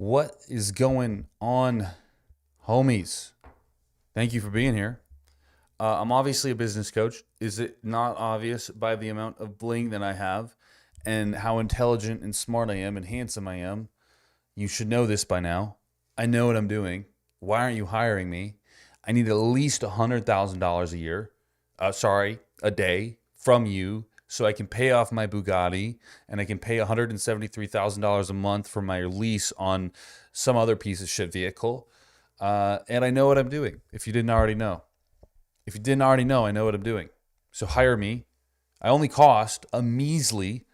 What is going on, homies? Thank you for being here. I'm obviously a business coach. Is it not obvious by the amount of bling that I have and how intelligent and smart I am and handsome I am? You should know this by now. I know what I'm doing. Why aren't you hiring me? I need at least $100,000 a year. A day from you so I can pay off my Bugatti and I can pay $173,000 a month for my lease on some other piece of shit vehicle. And I know what I'm doing, if you didn't already know. If you didn't already know, I know what I'm doing. So hire me. I only cost a measly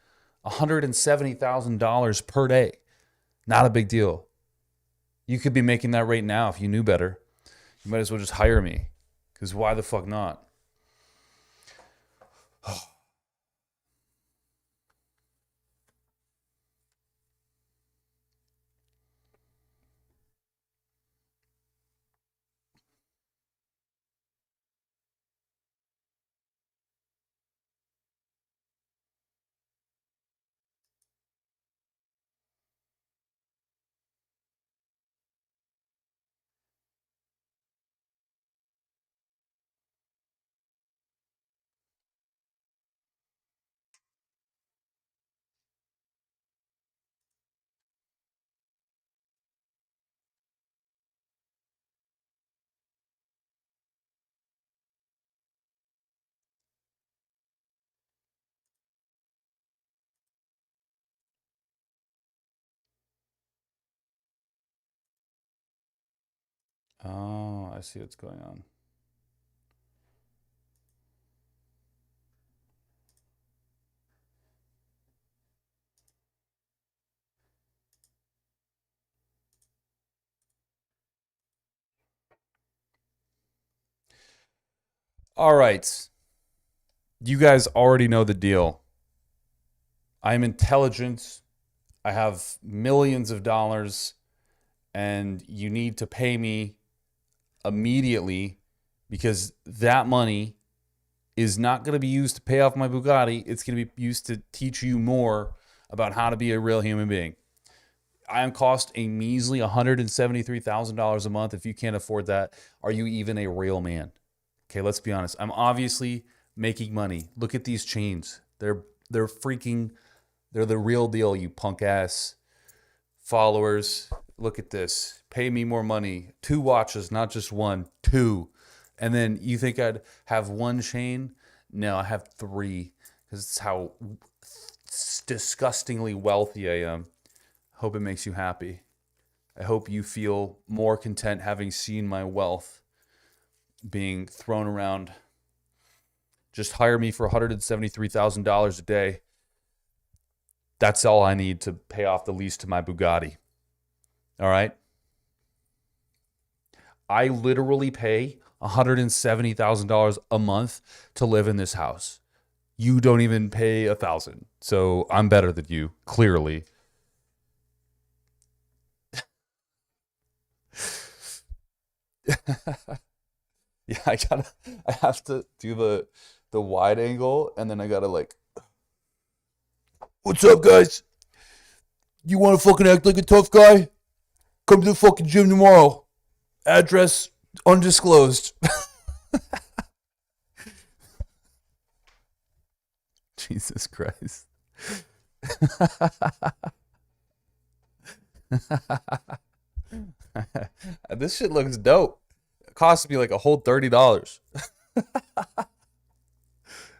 $170,000 per day. Not a big deal. You could be making that rate now if you knew better. You might as well just hire me, because why the fuck not? Oh, I see what's going on. All right. You guys already know the deal. I'm intelligent. I have millions of dollars, and you need to pay me immediately because that money is not going to be used to pay off my Bugatti. It's going to be used to teach you more about how to be a real human being. I am cost a measly $173,000 a month. If you can't afford that, are you even a real man? Okay, let's be honest. I'm obviously making money. Look at these chains. They're freaking, they're the real deal, you punk ass followers. Look at this. Pay me more money. 2 watches, not just one, 2. And then you think I'd have one chain? No, I have 3 because it's how disgustingly wealthy I am. Hope it makes you happy. I hope you feel more content having seen my wealth being thrown around. Just hire me for $173,000 a day. That's all I need to pay off the lease to my Bugatti. All right? I literally pay $170,000 a month to live in this house. You don't even pay $1,000. So I'm better than you, clearly. Yeah, I have to do the wide angle, and then I gotta like, what's up, guys? You want to fucking act like a tough guy? Come to the fucking gym tomorrow. Address undisclosed. Jesus Christ. This shit looks dope. It cost me like a whole $30. This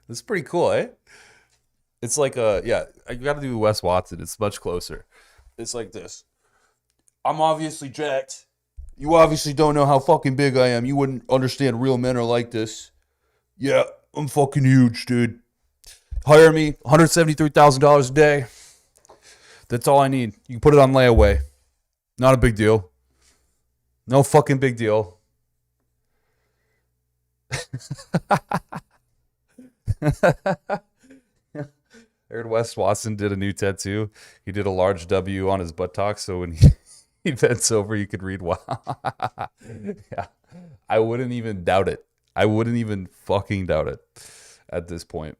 is pretty cool, eh? It's like yeah, I gotta do Wes Watson. It's much closer. It's like this. I'm obviously jacked. You obviously don't know how fucking big I am. You wouldn't understand real men are like this. Yeah, I'm fucking huge, dude. Hire me, $173,000 a day. That's all I need. You can put it on layaway. Not a big deal. No fucking big deal. I heard Wes Watson did a new tattoo. He did a large W on his buttock, so when he bends over, you could read "Wow." Yeah, I wouldn't even doubt it. I wouldn't even fucking doubt it at this point.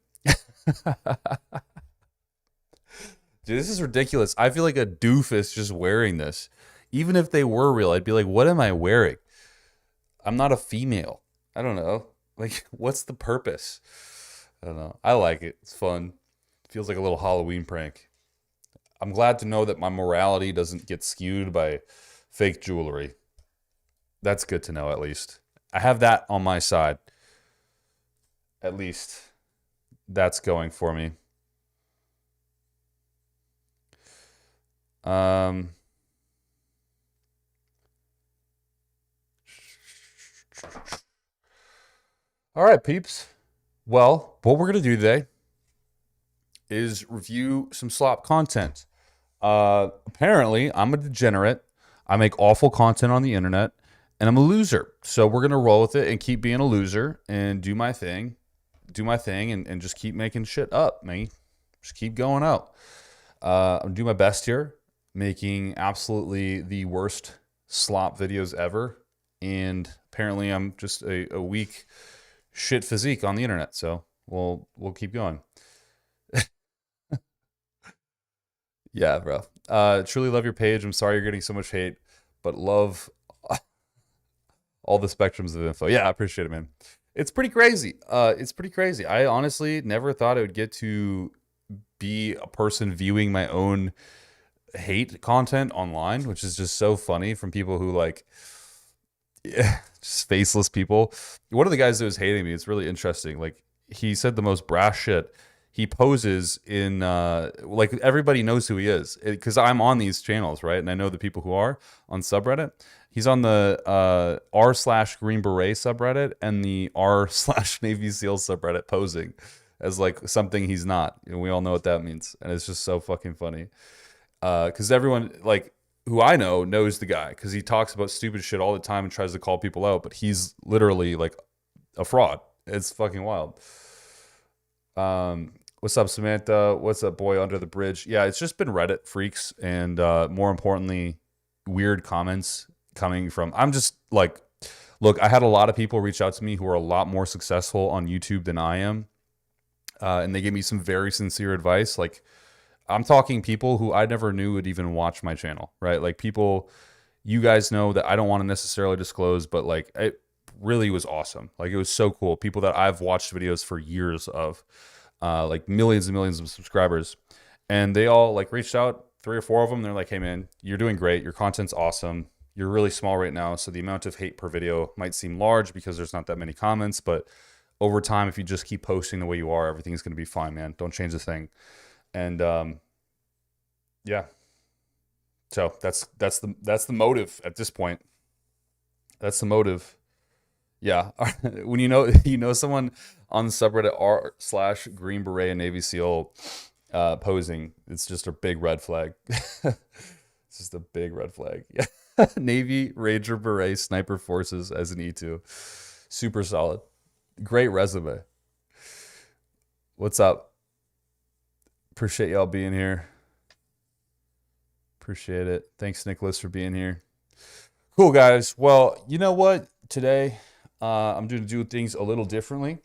Dude, this is ridiculous. I feel like a doofus just wearing this. Even if they were real, I'd be like, what am I wearing? I'm not a female. I don't know. Like, what's the purpose? I don't know. I like it. It's fun. Feels like a little Halloween prank. I'm glad to know that my morality doesn't get skewed by fake jewelry. That's good to know, at least. I have that on my side. At least that's going for me. Um, all right, peeps. Well, what we're going to do today is review some slop content. Apparently, I'm a degenerate. I make awful content on the internet, and I'm a loser. So we're going to roll with it and keep being a loser and do my thing, and just keep making shit up, man. Just keep going out. I'm doing my best here, making absolutely the worst slop videos ever. And apparently I'm just a weak shit physique on the internet. So we'll keep going. Yeah, bro. Truly love your page. I'm sorry you're getting so much hate, but love all the spectrums of info. Yeah, I appreciate it, man. It's pretty crazy. It's pretty crazy. I honestly never thought I would get to be a person viewing my own hate content online, which is just so funny from people who like, yeah, just faceless people. One of the guys that was hating me, it's really interesting. Like, he said the most brash shit. He poses in like, everybody knows who he is because I'm on these channels, right? And I know the people who are on subreddit. He's on the r/Green Beret subreddit and the r/Navy SEAL subreddit, posing as like something he's not, and we all know what that means. And it's just so fucking funny because everyone like who I know knows the guy because he talks about stupid shit all the time and tries to call people out, but he's literally like a fraud. It's fucking wild. What's up, Samantha? What's up, boy under the bridge? Yeah, it's just been Reddit freaks and more importantly, weird comments coming from. I'm just like, look, I had a lot of people reach out to me who are a lot more successful on YouTube than I am. And they gave me some very sincere advice. Like, I'm talking people who I never knew would even watch my channel, right? Like, people, you guys know that I don't want to necessarily disclose, but like, it really was awesome. Like, it was so cool. People that I've watched videos for years of, like millions and millions of subscribers. And they all like reached out, 3 or 4 of them. They're like, hey man, you're doing great. Your content's awesome. You're really small right now. So the amount of hate per video might seem large because there's not that many comments, but over time, if you just keep posting the way you are, everything's going to be fine, man. Don't change a thing. And yeah, so that's the motive at this point. That's the motive. Yeah, when you know someone on the subreddit r/Green Beret and Navy SEAL posing, it's just a big red flag. It's just a big red flag. Yeah, Navy Ranger Beret Sniper Forces as an E2, super solid. Great resume. What's up? Appreciate y'all being here. Appreciate it. Thanks, Nicholas, for being here. Cool, guys. Well, you know what? Today, I'm going to do things a little differently.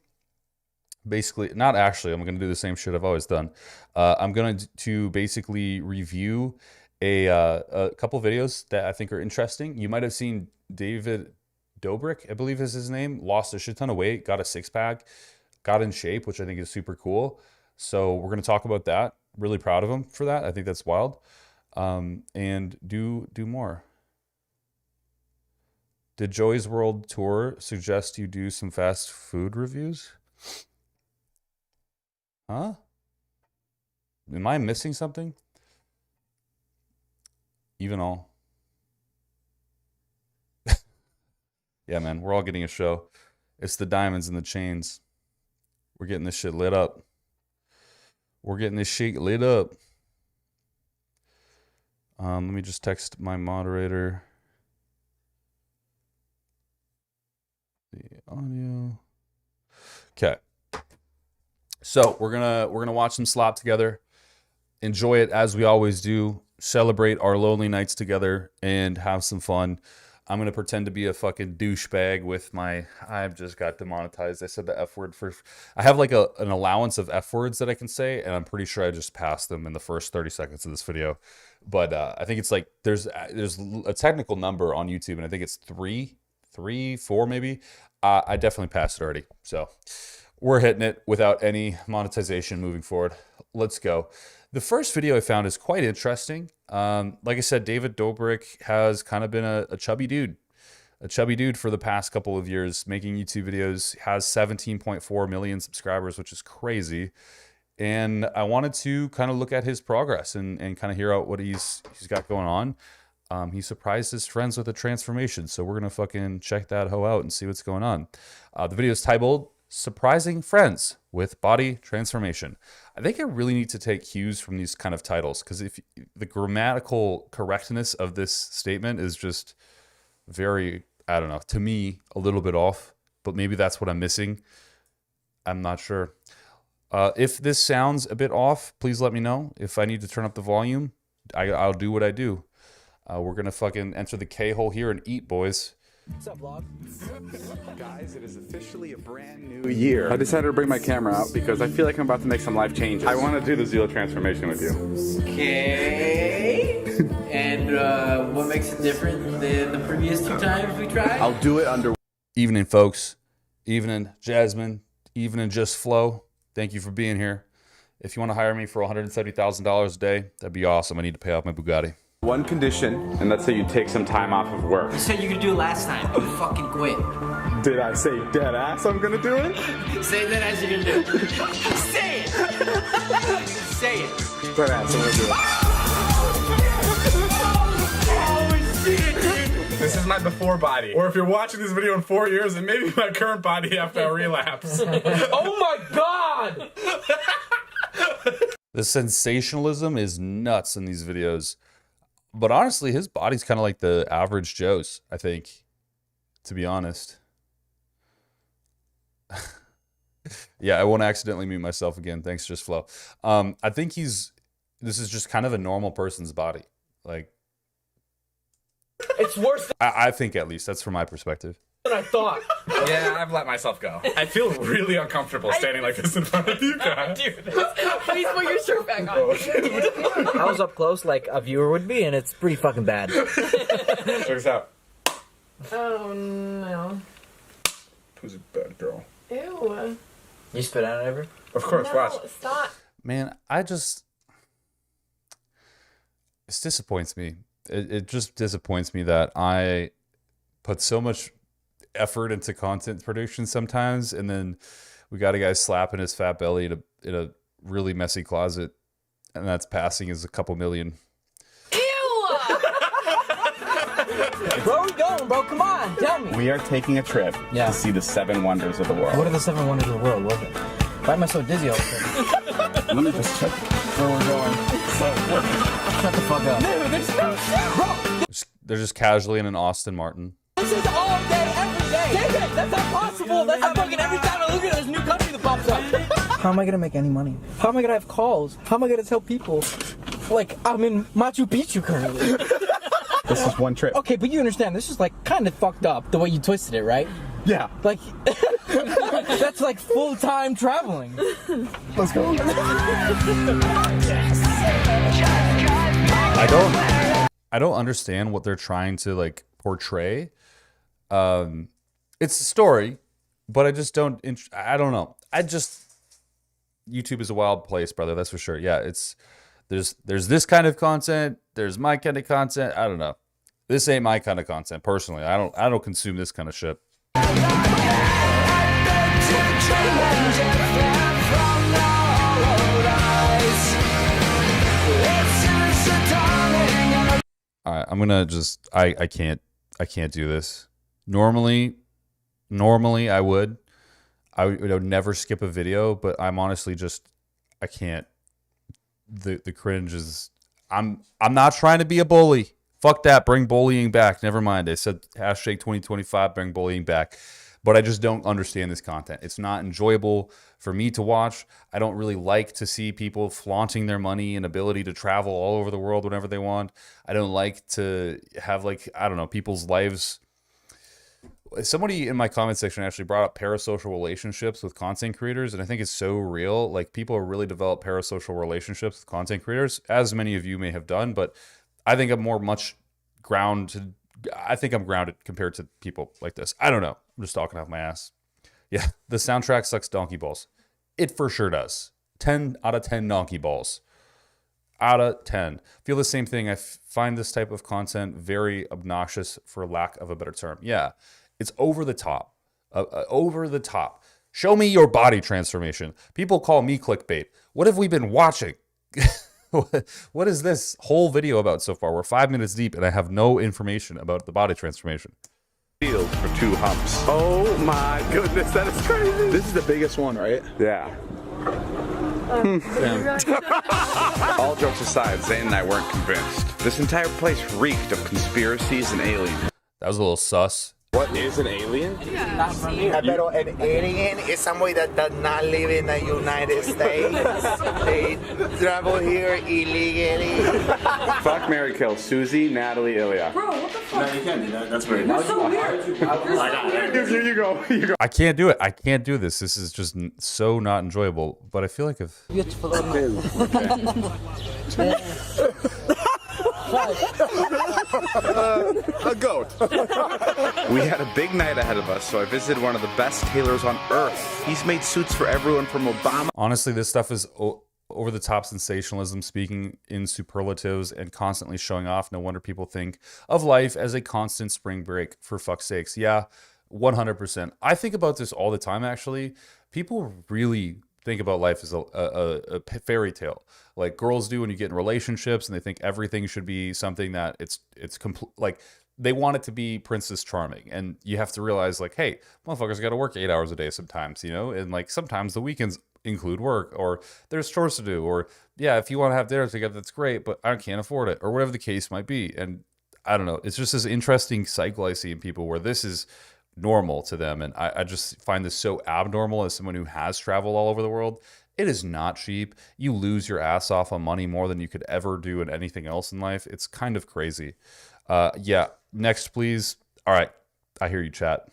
Basically, not actually. I'm going to do the same shit I've always done. I'm going to basically review a couple videos that I think are interesting. You might have seen David Dobrik, I believe is his name, lost a shit ton of weight, got a 6-pack, got in shape, which I think is super cool. So we're going to talk about that. Really proud of him for that. I think that's wild. And do more. Did Joey's World Tour suggest you do some fast food reviews? Huh? Am I missing something? Even all. Yeah, man, we're all getting a show. It's the diamonds and the chains. We're getting this shit lit up. We're getting this shit lit up. Let me just text my moderator. The audio. Okay. So we're gonna watch some slop together. Enjoy it as we always do. Celebrate our lonely nights together and have some fun. I'm going to pretend to be a fucking douchebag with my, I've just got demonetized. I said the F word for, I have like an allowance of F words that I can say, and I'm pretty sure I just passed them in the first 30 seconds of this video. But I think it's like, there's a technical number on YouTube, and I think it's three, four maybe. I definitely passed it already. So we're hitting it without any monetization moving forward. Let's go. The first video I found is quite interesting. Like I said, David Dobrik has kind of been a chubby dude. A chubby dude for the past couple of years, making YouTube videos, has 17.4 million subscribers, which is crazy. And I wanted to kind of look at his progress and kind of hear out what he's got going on. He surprised his friends with a transformation, so we're gonna fucking check that hoe out and see what's going on. The video is titled "Surprising Friends with Body Transformation." I think I really need to take cues from these kind of titles, because if the grammatical correctness of this statement is just very, I don't know, to me a little bit off, but maybe that's what I'm missing. I'm not sure. If this sounds a bit off, please let me know. If I need to turn up the volume, I'll do what I do. We're gonna fucking enter the K-hole here and eat, boys. What's up, vlog? Guys, it is officially a brand new year. I decided to bring my camera out because I feel like I'm about to make some life changes. I want to do the Zero transformation with you. Okay. And what makes it different than the previous 2 times we tried? I'll do it under... Evening, folks. Evening, Jasmine. Evening, Just Flow. Thank you for being here. If you want to hire me for $170,000 a day, that'd be awesome. I need to pay off my Bugatti. one condition, and that's that you take some time off of work. You said you could do it last time. You fucking quit. Did I say dead ass I'm gonna do it? Say that as you're gonna do it. Say it! Say it. Dead ass, I'm gonna do it. Oh, shit, dude. This is my before body. Or if you're watching this video in 4 years, it may be my current body after a relapse. Oh my god! The sensationalism is nuts in these videos. But honestly, his body's kind of like the average Joe's, I think, to be honest. Yeah, I won't accidentally mute myself again. Thanks, Just Flow. I think this is just kind of a normal person's body. Like, It's worse I think at least, that's from my perspective. than I thought. Yeah, I've let myself go. I feel really uncomfortable standing like this in front of you guys. Please put your shirt back on. I was up close like a viewer would be, and it's pretty fucking bad. Check this out. Oh no. Who's a bad girl? Ew. You spit out ever? Of course, No, watch. stop. Man, this disappoints me. It just disappoints me that I put so much effort into content production sometimes, and then we got a guy slapping his fat belly in a really messy closet, and that's passing as a couple million. Ew. Where are we going, bro? Come on, tell me. We are taking a trip to see the 7 wonders of the world. What are the 7 wonders of the world? What is it? Why am I so dizzy all of a sudden? Let me just check where we're going. Shut the fuck up. Dude, there's no shit. They're just casually in an Austin Martin. This is all day, every day. David, that's not possible. That's not fucking every time I look at it, there's a new country that pops up. How am I gonna make any money? How am I gonna have calls? How am I gonna tell people? Like, I'm in Machu Picchu currently. This is one trip. Okay, but you understand, this is like kind of fucked up the way you twisted it, right? Yeah. Like, that's like full-time traveling. Let's go. I don't understand what they're trying to like portray. It's a story, but I just don't. I don't know. YouTube is a wild place, brother. That's for sure. Yeah, there's this kind of content. There's my kind of content. I don't know. This ain't my kind of content personally. I don't consume this kind of shit. All right, I'm gonna just I can't do this. Normally I would never skip a video, but I'm honestly just I can't. The cringe is I'm not trying to be a bully. Fuck that. Bring bullying back. Never mind. I said #2025 bring bullying back. but I just don't understand this content. It's not enjoyable for me to watch. I don't really like to see people flaunting their money and ability to travel all over the world whenever they want. I don't like to have, like, I don't know, people's lives. Somebody in my comment section actually brought up parasocial relationships with content creators, and I think it's so real. Like, people really develop parasocial relationships with content creators, as many of you may have done, but I think I'm grounded compared to people like this. I don't know. I'm just talking off my ass. Yeah, the soundtrack sucks donkey balls. It for sure does. 10 out of 10 donkey balls. Out of 10. Feel the same thing. I find this type of content very obnoxious, for lack of a better term. Yeah. It's over the top. Over the top. Show me your body transformation. People call me clickbait. What have we been watching? What is this whole video about so far? We're 5 minutes deep and I have no information about the body transformation. Field for 2 humps. Oh my goodness, that is crazy. This is the biggest one, right? Yeah. All jokes aside, Zane and I weren't convinced. This entire place reeked of conspiracies and aliens. That was a little sus. What is an alien? Pero an alien is somebody that does not live in the United States. They travel here illegally. Fuck, marry, kill. Susie, Natalie, Ilya. Bro, what the fuck? No, you can't do that. That's weird. You're so weird. You go. You go. I can't do it. I can't do this. This is just so not enjoyable. But I feel like if... Beautiful. A goat. We had a big night ahead of us, so I visited one of the best tailors on earth. He's made suits for everyone from Obama. Honestly, this stuff is over-the-top sensationalism, speaking in superlatives and constantly showing off. No wonder people think of life as a constant spring break, for fuck's sakes. Yeah, 100%. I think about this all the time, actually. People really think about life as a fairy tale, like girls do when you get in relationships, and they think everything should be something that it's like they want it to be Princess Charming. And you have to realize, like, hey, motherfuckers got to work 8 hours a day sometimes, you know, and like sometimes the weekends include work, or there's chores to do, or yeah, if you want to have dinner together, that's great, but I can't afford it, or whatever the case might be. And I don't know, it's just this interesting cycle I see in people where this is normal to them, and I just find this so abnormal as someone who has traveled all over the world. It is not cheap. You lose your ass off on money more than you could ever do in anything else in life. It's kind of crazy. Yeah, next please. All right, I hear you, chat.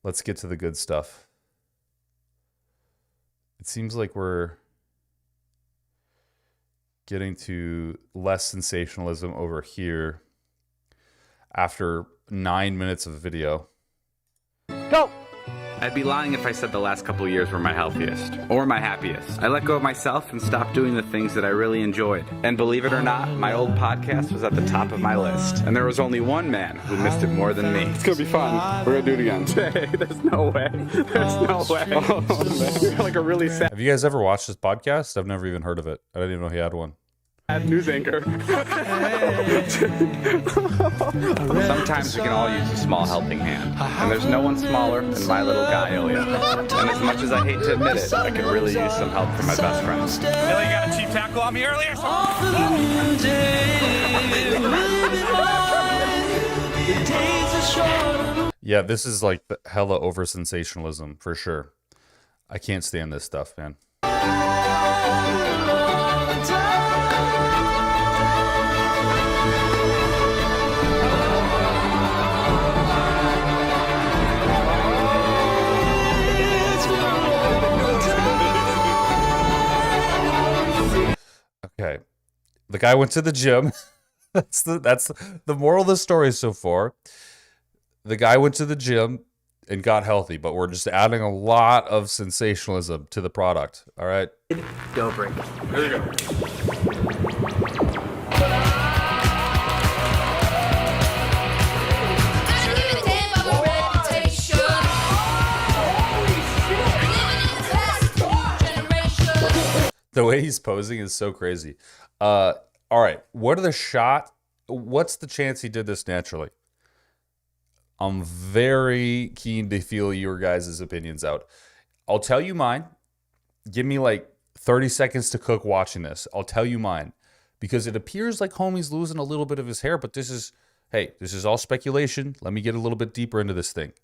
Let's get to the good stuff. It seems like we're getting to less sensationalism over here after 9 minutes of video. Go! I'd be lying if I said the last couple of years were my healthiest or my happiest. I let go of myself and stopped doing the things that I really enjoyed. And believe it or not, my old podcast was at the top of my list. And there was only one man who missed it more than me. It's gonna be fun. We're gonna do it again. Hey, there's no way. There's no way. Oh, man. You're like a really sad Have you guys ever watched this podcast? I've never even heard of it. I didn't even know he had one. news anchor. Sometimes we can all use a small helping hand. And there's no one smaller than my little guy, Ilya. And as much as I hate to admit it, I could really use some help from my best friend. Ilya got a cheap tackle on me earlier. Yeah, this is like the hella over sensationalism for sure. I can't stand this stuff, man. Okay, the guy went to the gym. that's the moral of the story so far. The guy went to the gym and got healthy, but we're just adding a lot of sensationalism to the product. All right. Dobrik. Here we go. The way he's posing is so crazy. All right. What's the chance he did this naturally? I'm very keen to feel your guys' opinions out. I'll tell you mine. Give me like 30 seconds to cook watching this. I'll tell you mine. Because it appears like homie's losing a little bit of his hair, but this is all speculation. Let me get a little bit deeper into this thing.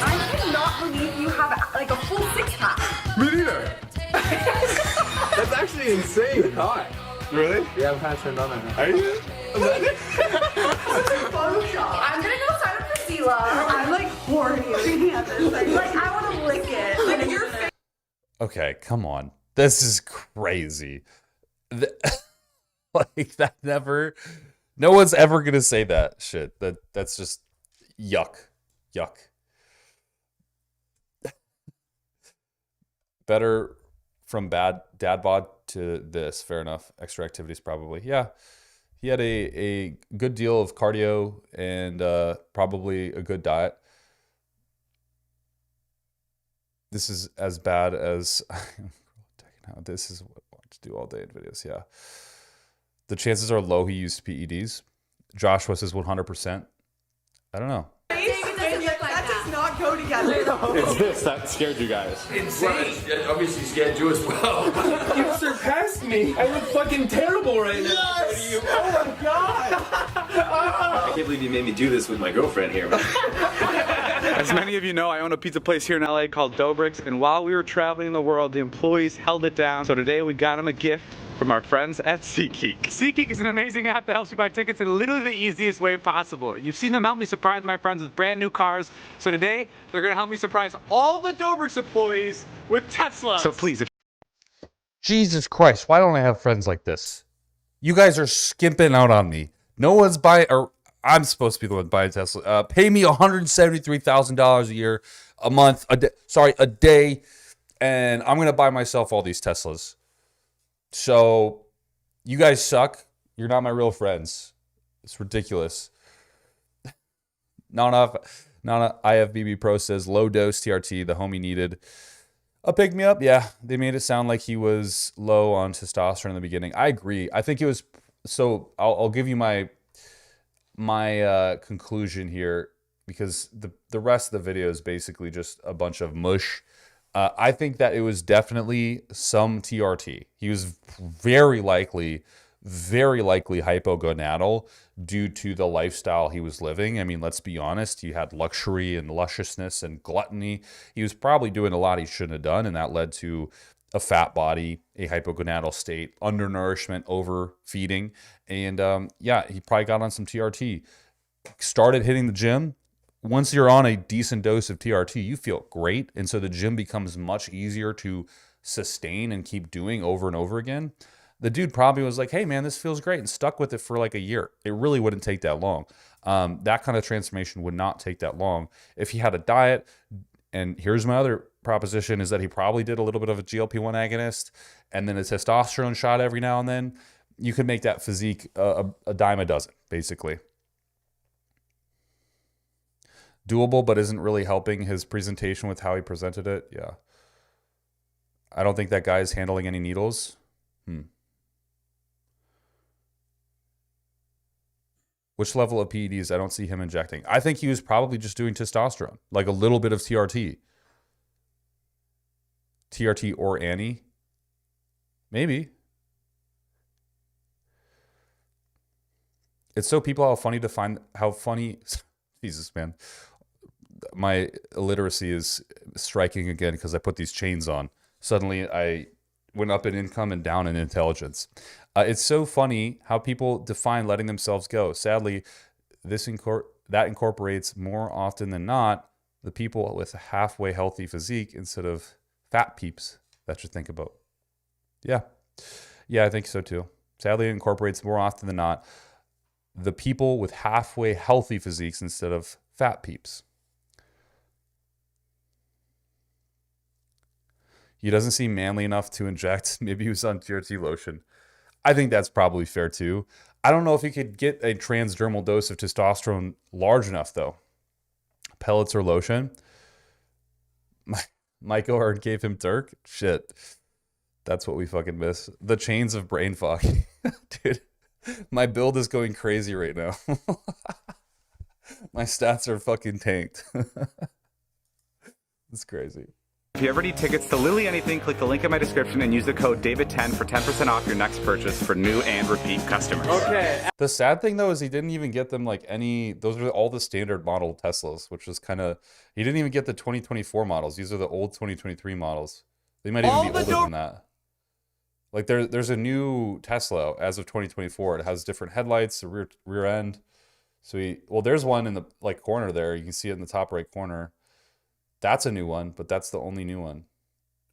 I cannot believe you have like a full six pack. Me neither. That's actually insane. Hot. Really? Yeah, I'm kind of turned on right now. Are you? Photoshop. I'm gonna go sign up for Sela. I'm like horny looking at this thing. Like I want to lick it. Like your face. Okay, come on. This is crazy. Like that never. No one's ever gonna say that shit. That's just yuck. Yuck. Better from bad dad bod to this. Fair enough. Extra activities probably. Yeah. He had a good deal of cardio and probably a good diet. This is as bad as this is what I want to do all day in videos. Yeah. The chances are low he used PEDs. Josh was his 100%. I don't know. That does not go together. It's this that scared you guys. Insane. Obviously scared you as well. You surpassed me. I look fucking terrible right now. Yes! Oh my god! I can't believe you made me do this with my girlfriend here. As many of you know, I own a pizza place here in LA called Dobrik, and while we were traveling the world, the employees held it down. So today we got them a gift from our friends at SeatGeek. SeatGeek is an amazing app that helps you buy tickets in literally the easiest way possible. You've seen them help me surprise my friends with brand new cars. So today, they're gonna help me surprise all the Dobrik employees with Teslas. So please, if Jesus Christ, why don't I have friends like this? You guys are skimping out on me. No one's buying, or I'm supposed to be the one buying Tesla. Pay me $173,000 a year, a month, a day, and I'm gonna buy myself all these Teslas. So, you guys suck. You're not my real friends. It's ridiculous. Not enough IFBB Pro says low dose TRT. The homie needed a pick me up. Yeah, they made it sound like he was low on testosterone in the beginning. I agree. I think it was. So I'll give you my conclusion here because the rest of the video is basically just a bunch of mush. I think that it was definitely some TRT. He was very likely hypogonadal due to the lifestyle he was living. I mean, let's be honest. He had luxury and lusciousness and gluttony. He was probably doing a lot he shouldn't have done, and that led to a fat body, a hypogonadal state, undernourishment, overfeeding, and yeah, he probably got on some TRT. Started hitting the gym. Once you're on a decent dose of TRT, you feel great. And so the gym becomes much easier to sustain and keep doing over and over again. The dude probably was like, hey man, this feels great, and stuck with it for like a year. It really wouldn't take that long. That kind of transformation would not take that long. If he had a diet, and here's my other proposition, is that he probably did a little bit of a GLP-1 agonist and then a testosterone shot every now and then, you could make that physique a dime a dozen, basically. Doable, but isn't really helping his presentation with how he presented it. Yeah. I don't think that guy is handling any needles. Which level of PEDs? I don't see him injecting. I think he was probably just doing testosterone, like a little bit of TRT. TRT or Annie. Maybe. It's so people how funny to find how funny. Jesus, man. My illiteracy is striking again because I put these chains on. Suddenly I went up in income and down in intelligence. It's so funny how people define letting themselves go. Sadly, that incorporates more often than not the people with a halfway healthy physique instead of fat peeps that you think about. Yeah, I think so too. Sadly, it incorporates more often than not the people with halfway healthy physiques instead of fat peeps. He doesn't seem manly enough to inject. Maybe he was on TRT lotion. I think that's probably fair too. I don't know if he could get a transdermal dose of testosterone large enough though. Pellets or lotion. Mike O'Hearn gave him Turk. Shit. That's what we fucking miss. The chains of brain fog. Dude, my build is going crazy right now. My stats are fucking tanked. It's crazy. If you ever need tickets to Literally Anything, click the link in my description and use the code David10 for 10% off your next purchase for new and repeat customers. Okay. The sad thing though is he didn't even get them like any. Those are all the standard model Teslas, which is kind of. He didn't even get the 2024 models. These are the old 2023 models. They might even be older than that. Like there's a new Tesla as of 2024. It has different headlights, a rear end. So there's one in the like corner there. You can see it in the top right corner. That's a new one, but that's the only new one.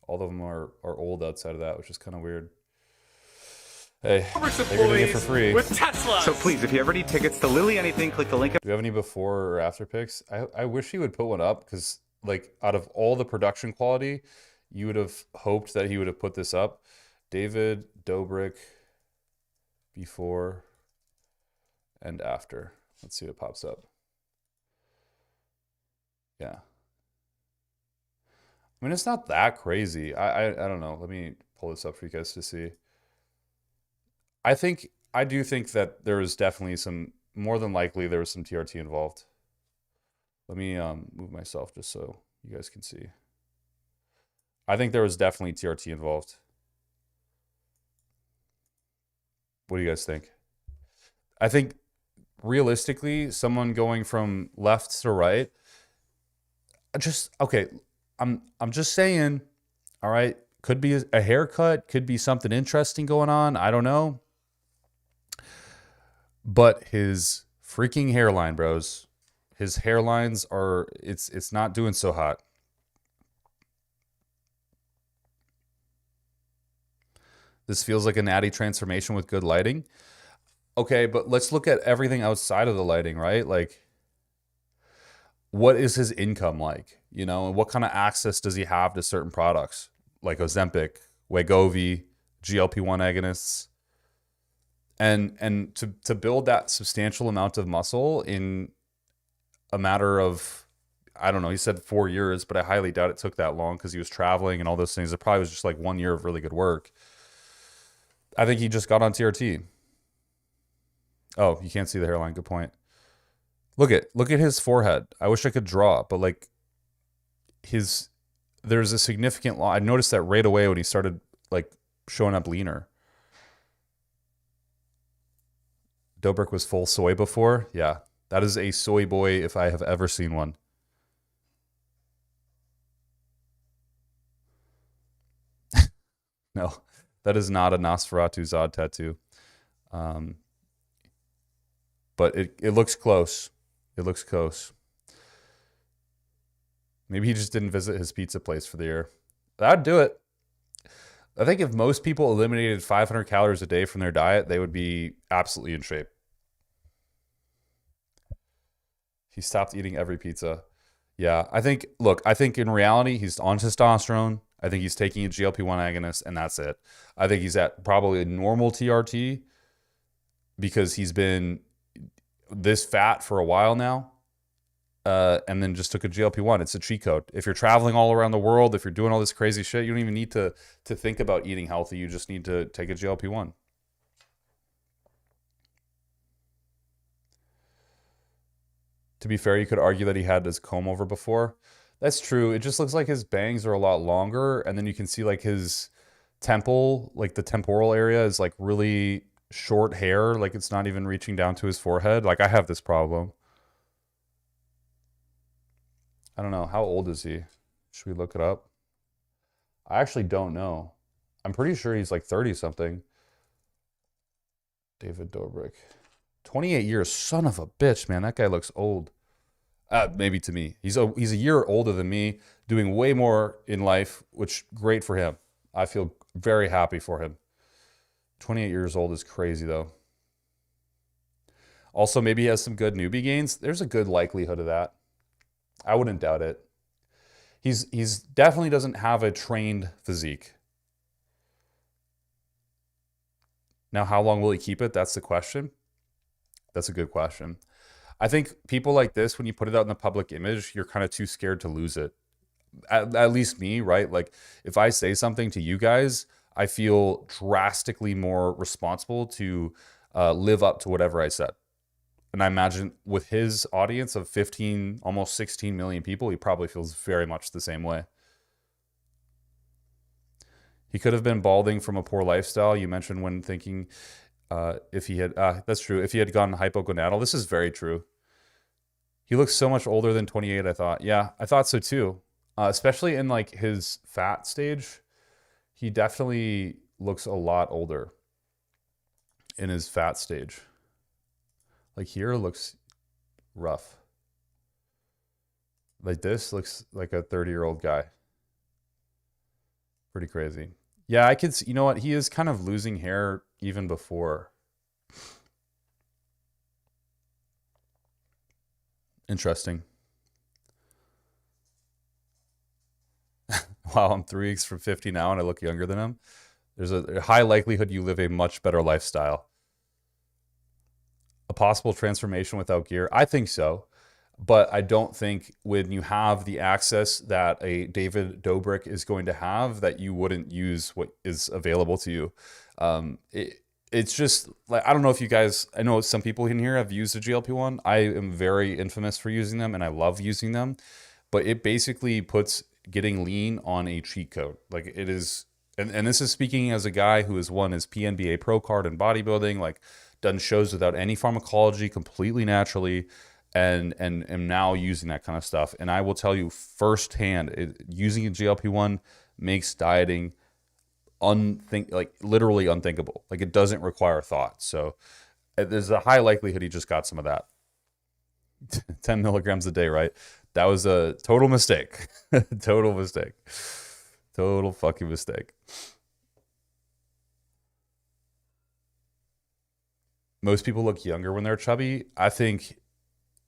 All of them are old outside of that, which is kind of weird. Hey, they're gonna get it for free. With Tesla. So please, if you ever need tickets to Literally Anything, click the link. Do you have any before or after pics? I wish he would put one up because like out of all the production quality, you would have hoped that he would have put this up. David Dobrik before and after. Let's see what pops up. Yeah. I mean, it's not that crazy. I don't know. Let me pull this up for you guys to see. I do think that there was definitely some, more than likely there was some TRT involved. Let me move myself just so you guys can see. I think there was definitely TRT involved. What do you guys think? I think realistically, someone going from left to right, okay, I'm just saying, all right, could be a haircut, could be something interesting going on, I don't know. But his freaking hairline, bros, his hairlines are, it's not doing so hot. This feels like a natty transformation with good lighting. Okay, but let's look at everything outside of the lighting, right? Like, what is his income like? You know, and what kind of access does he have to certain products like Ozempic, Wegovy, GLP-1 agonists? And to build that substantial amount of muscle in a matter of, I don't know, he said 4 years, but I highly doubt it took that long because he was traveling and all those things. It probably was just like 1 year of really good work. I think he just got on TRT. Oh, you can't see the hairline. Good point. Look at his forehead. I wish I could draw, but like there's a significant line. I noticed that right away when he started like showing up leaner. Dobrik was full soy before. Yeah, that is a soy boy if I have ever seen one. No, that is not a Nosferatu Zod tattoo. But it looks close. It looks close. Maybe he just didn't visit his pizza place for the year. That'd do it. I think if most people eliminated 500 calories a day from their diet, they would be absolutely in shape. He stopped eating every pizza. Yeah, I think in reality, he's on testosterone. I think he's taking a GLP-1 agonist, and that's it. I think he's at probably a normal TRT because he's been this fat for a while now, and then just took a GLP-1. It's a cheat code. If you're traveling all around the world, if you're doing all this crazy shit, you don't even need to think about eating healthy. You just need to take a GLP-1. To be fair, you could argue that he had his comb over before. That's true. It just looks like his bangs are a lot longer, and then you can see like his temple, like the temporal area is like really short hair, like it's not even reaching down to his forehead. Like I have this problem. I don't know. How old is he? Should we look it up? I actually don't know. I'm pretty sure he's like 30 something. David Dobrik. 28 years. Son of a bitch, man. That guy looks old. Maybe to me. He's a year older than me, doing way more in life, which great for him. I feel very happy for him. 28 years old is crazy though. Also, maybe he has some good newbie gains. There's a good likelihood of that. I wouldn't doubt it. He's definitely doesn't have a trained physique. Now, how long will he keep it? That's the question. That's a good question. I think people like this, when you put it out in the public image, you're kind of too scared to lose it. At least me, right? Like if I say something to you guys, I feel drastically more responsible to live up to whatever I said. And I imagine with his audience of 15, almost 16 million people, he probably feels very much the same way. He could have been balding from a poor lifestyle. You mentioned when thinking if he had, that's true. If he had gone hypogonadal, this is very true. He looks so much older than 28, I thought. Yeah, I thought so too. Especially in like his fat stage. He definitely looks a lot older in his fat stage. Like here looks rough. Like this looks like a 30-year-old guy. Pretty crazy. Yeah, I could see, you know what? He is kind of losing hair even before. Interesting. Wow, I'm 3 weeks from 50 now and I look younger than him. There's a high likelihood you live a much better lifestyle. A possible transformation without gear? I think so. But I don't think when you have the access that a David Dobrik is going to have, that you wouldn't use what is available to you. It's just like, I don't know if you guys, I know some people in here have used a GLP-1. I am very infamous for using them and I love using them. But it basically puts getting lean on a cheat code. Like it is, and this is speaking as a guy who has won his PNBA pro card in bodybuilding, like done shows without any pharmacology, completely naturally. And now using that kind of stuff. And I will tell you firsthand, using a GLP-1 makes dieting literally unthinkable. Like it doesn't require thought. So there's a high likelihood he just got some of that. 10 milligrams a day, right? That was a total mistake. Total mistake. Total fucking mistake. Most people look younger when they're chubby. I think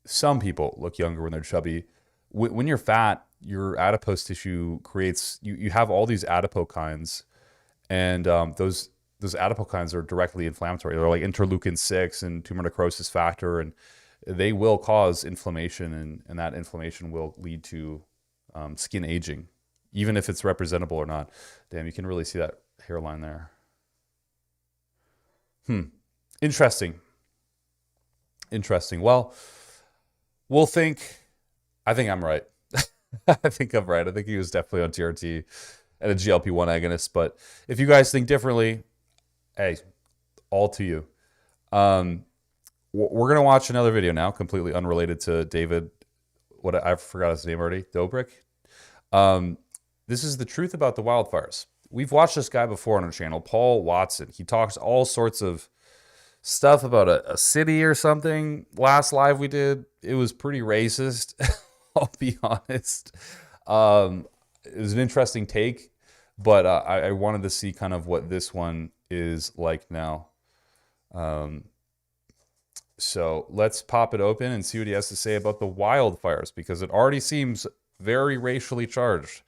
some people look younger when they're chubby. When you're fat, your adipose tissue creates, you have all these adipokines, and those adipokines are directly inflammatory. They're like interleukin-6 and tumor necrosis factor, and they will cause inflammation, and that inflammation will lead to skin aging, even if it's representable or not. Damn, you can really see that hairline there. Interesting. Well, we'll think, I think I'm right. I think I'm right. I think he was definitely on TRT and a GLP-1 agonist. But if you guys think differently, hey, all to you. We're going to watch another video now, completely unrelated to David. I forgot his name already. Dobrik. This is the truth about the wildfires. We've watched this guy before on our channel, Paul Watson. He talks all sorts of stuff about a city or something. Last live we did, it was pretty racist. I'll be honest. It was an interesting take, but I wanted to see kind of what this one is like now. So let's pop it open and see what he has to say about the wildfires, because it already seems very racially charged.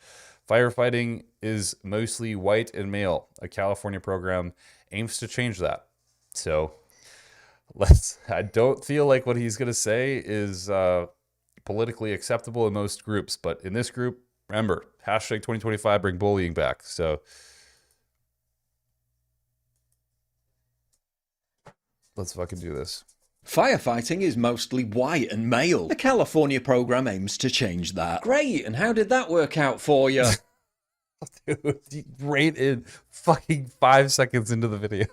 Firefighting is mostly white and male. A California program aims to change that. So I don't feel like what he's going to say is politically acceptable in most groups, but in this group, remember, hashtag 2025, bring bullying back. So let's fucking do this. Firefighting is mostly white and male. The California program aims to change that. Great, and how did that work out for you? Dude, right in fucking 5 seconds into the video.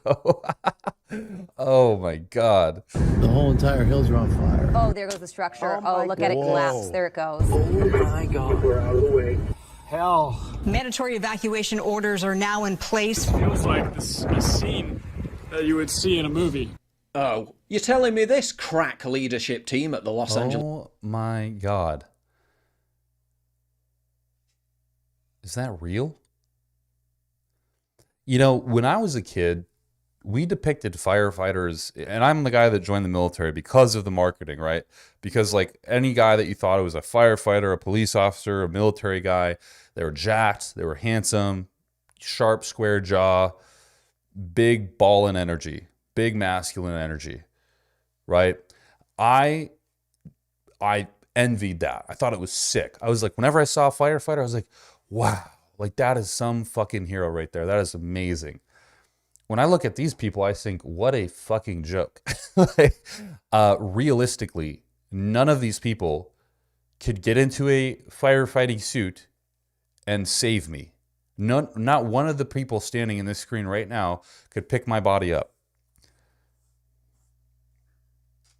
Oh my God. The whole entire hills are on fire. Oh, there goes the structure. Oh, look at it collapse. There it goes. Oh my God. We're out of the way. Hell. Mandatory evacuation orders are now in place. Feels like a scene that you would see in a movie. Oh, you're telling me this crack leadership team at the Los Angeles... Oh my God. Is that real? You know, when I was a kid, we depicted firefighters, and I'm the guy that joined the military because of the marketing, right? Because like any guy that you thought was a firefighter, a police officer, a military guy, they were jacked, they were handsome, sharp, square jaw, big ball and energy, big masculine energy, right? I envied that. I thought it was sick. I was like, whenever I saw a firefighter, I was like, wow, like that is some fucking hero right there. That is amazing. When I look at these people, I think, what a fucking joke. Realistically, none of these people could get into a firefighting suit and save me. Not one of the people standing in this screen right now could pick my body up.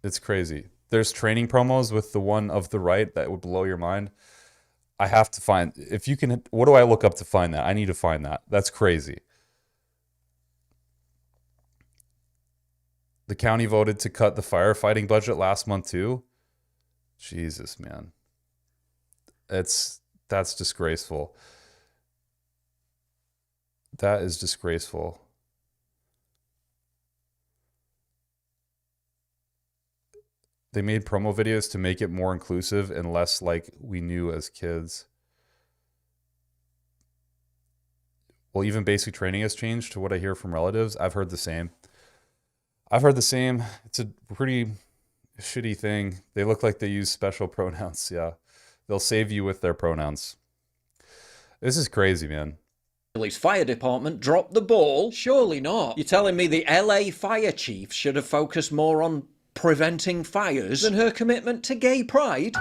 It's crazy. There's training promos with the one of the right that would blow your mind. I have to find, if you can, what do I look up to find that? I need to find that. That's crazy. The county voted to cut the firefighting budget last month too. Jesus, man. That's disgraceful. That is disgraceful. They made promo videos to make it more inclusive and less like we knew as kids. Well, even basic training has changed to what I hear from relatives. I've heard the same. It's a pretty shitty thing. They look like they use special pronouns. Yeah. They'll save you with their pronouns. This is crazy, man. Police fire department dropped the ball? Surely not. You're telling me the LA fire chief should have focused more on preventing fires than her commitment to gay pride?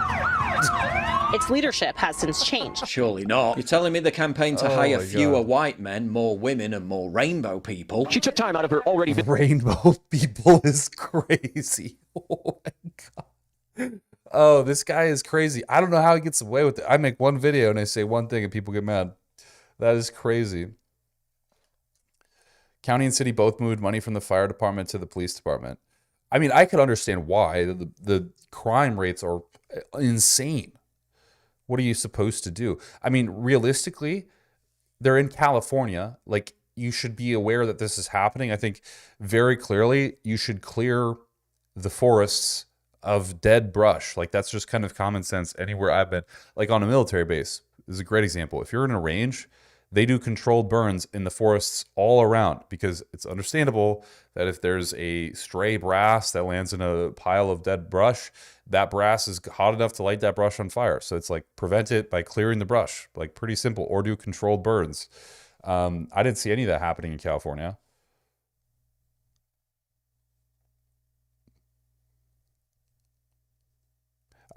Its leadership has since changed. Surely not. You're telling me the campaign to hire fewer white men, more women, and more rainbow people? She took time out of her already... Rainbow people is crazy. Oh my God. Oh, this guy is crazy. I don't know how he gets away with it. I make one video and I say one thing and people get mad. That is crazy. County and city both moved money from the fire department to the police department. I mean, I could understand why. The crime rates are insane. What are you supposed to do? I mean, realistically, they're in California. Like, you should be aware that this is happening. I think very clearly you should clear the forests of dead brush. Like, that's just kind of common sense anywhere I've been. Like, on a military base, this is a great example. If you're in a range, they do controlled burns in the forests all around because it's understandable that if there's a stray brass that lands in a pile of dead brush, that brass is hot enough to light that brush on fire. So it's like prevent it by clearing the brush, like pretty simple, or do controlled burns. I didn't see any of that happening in California.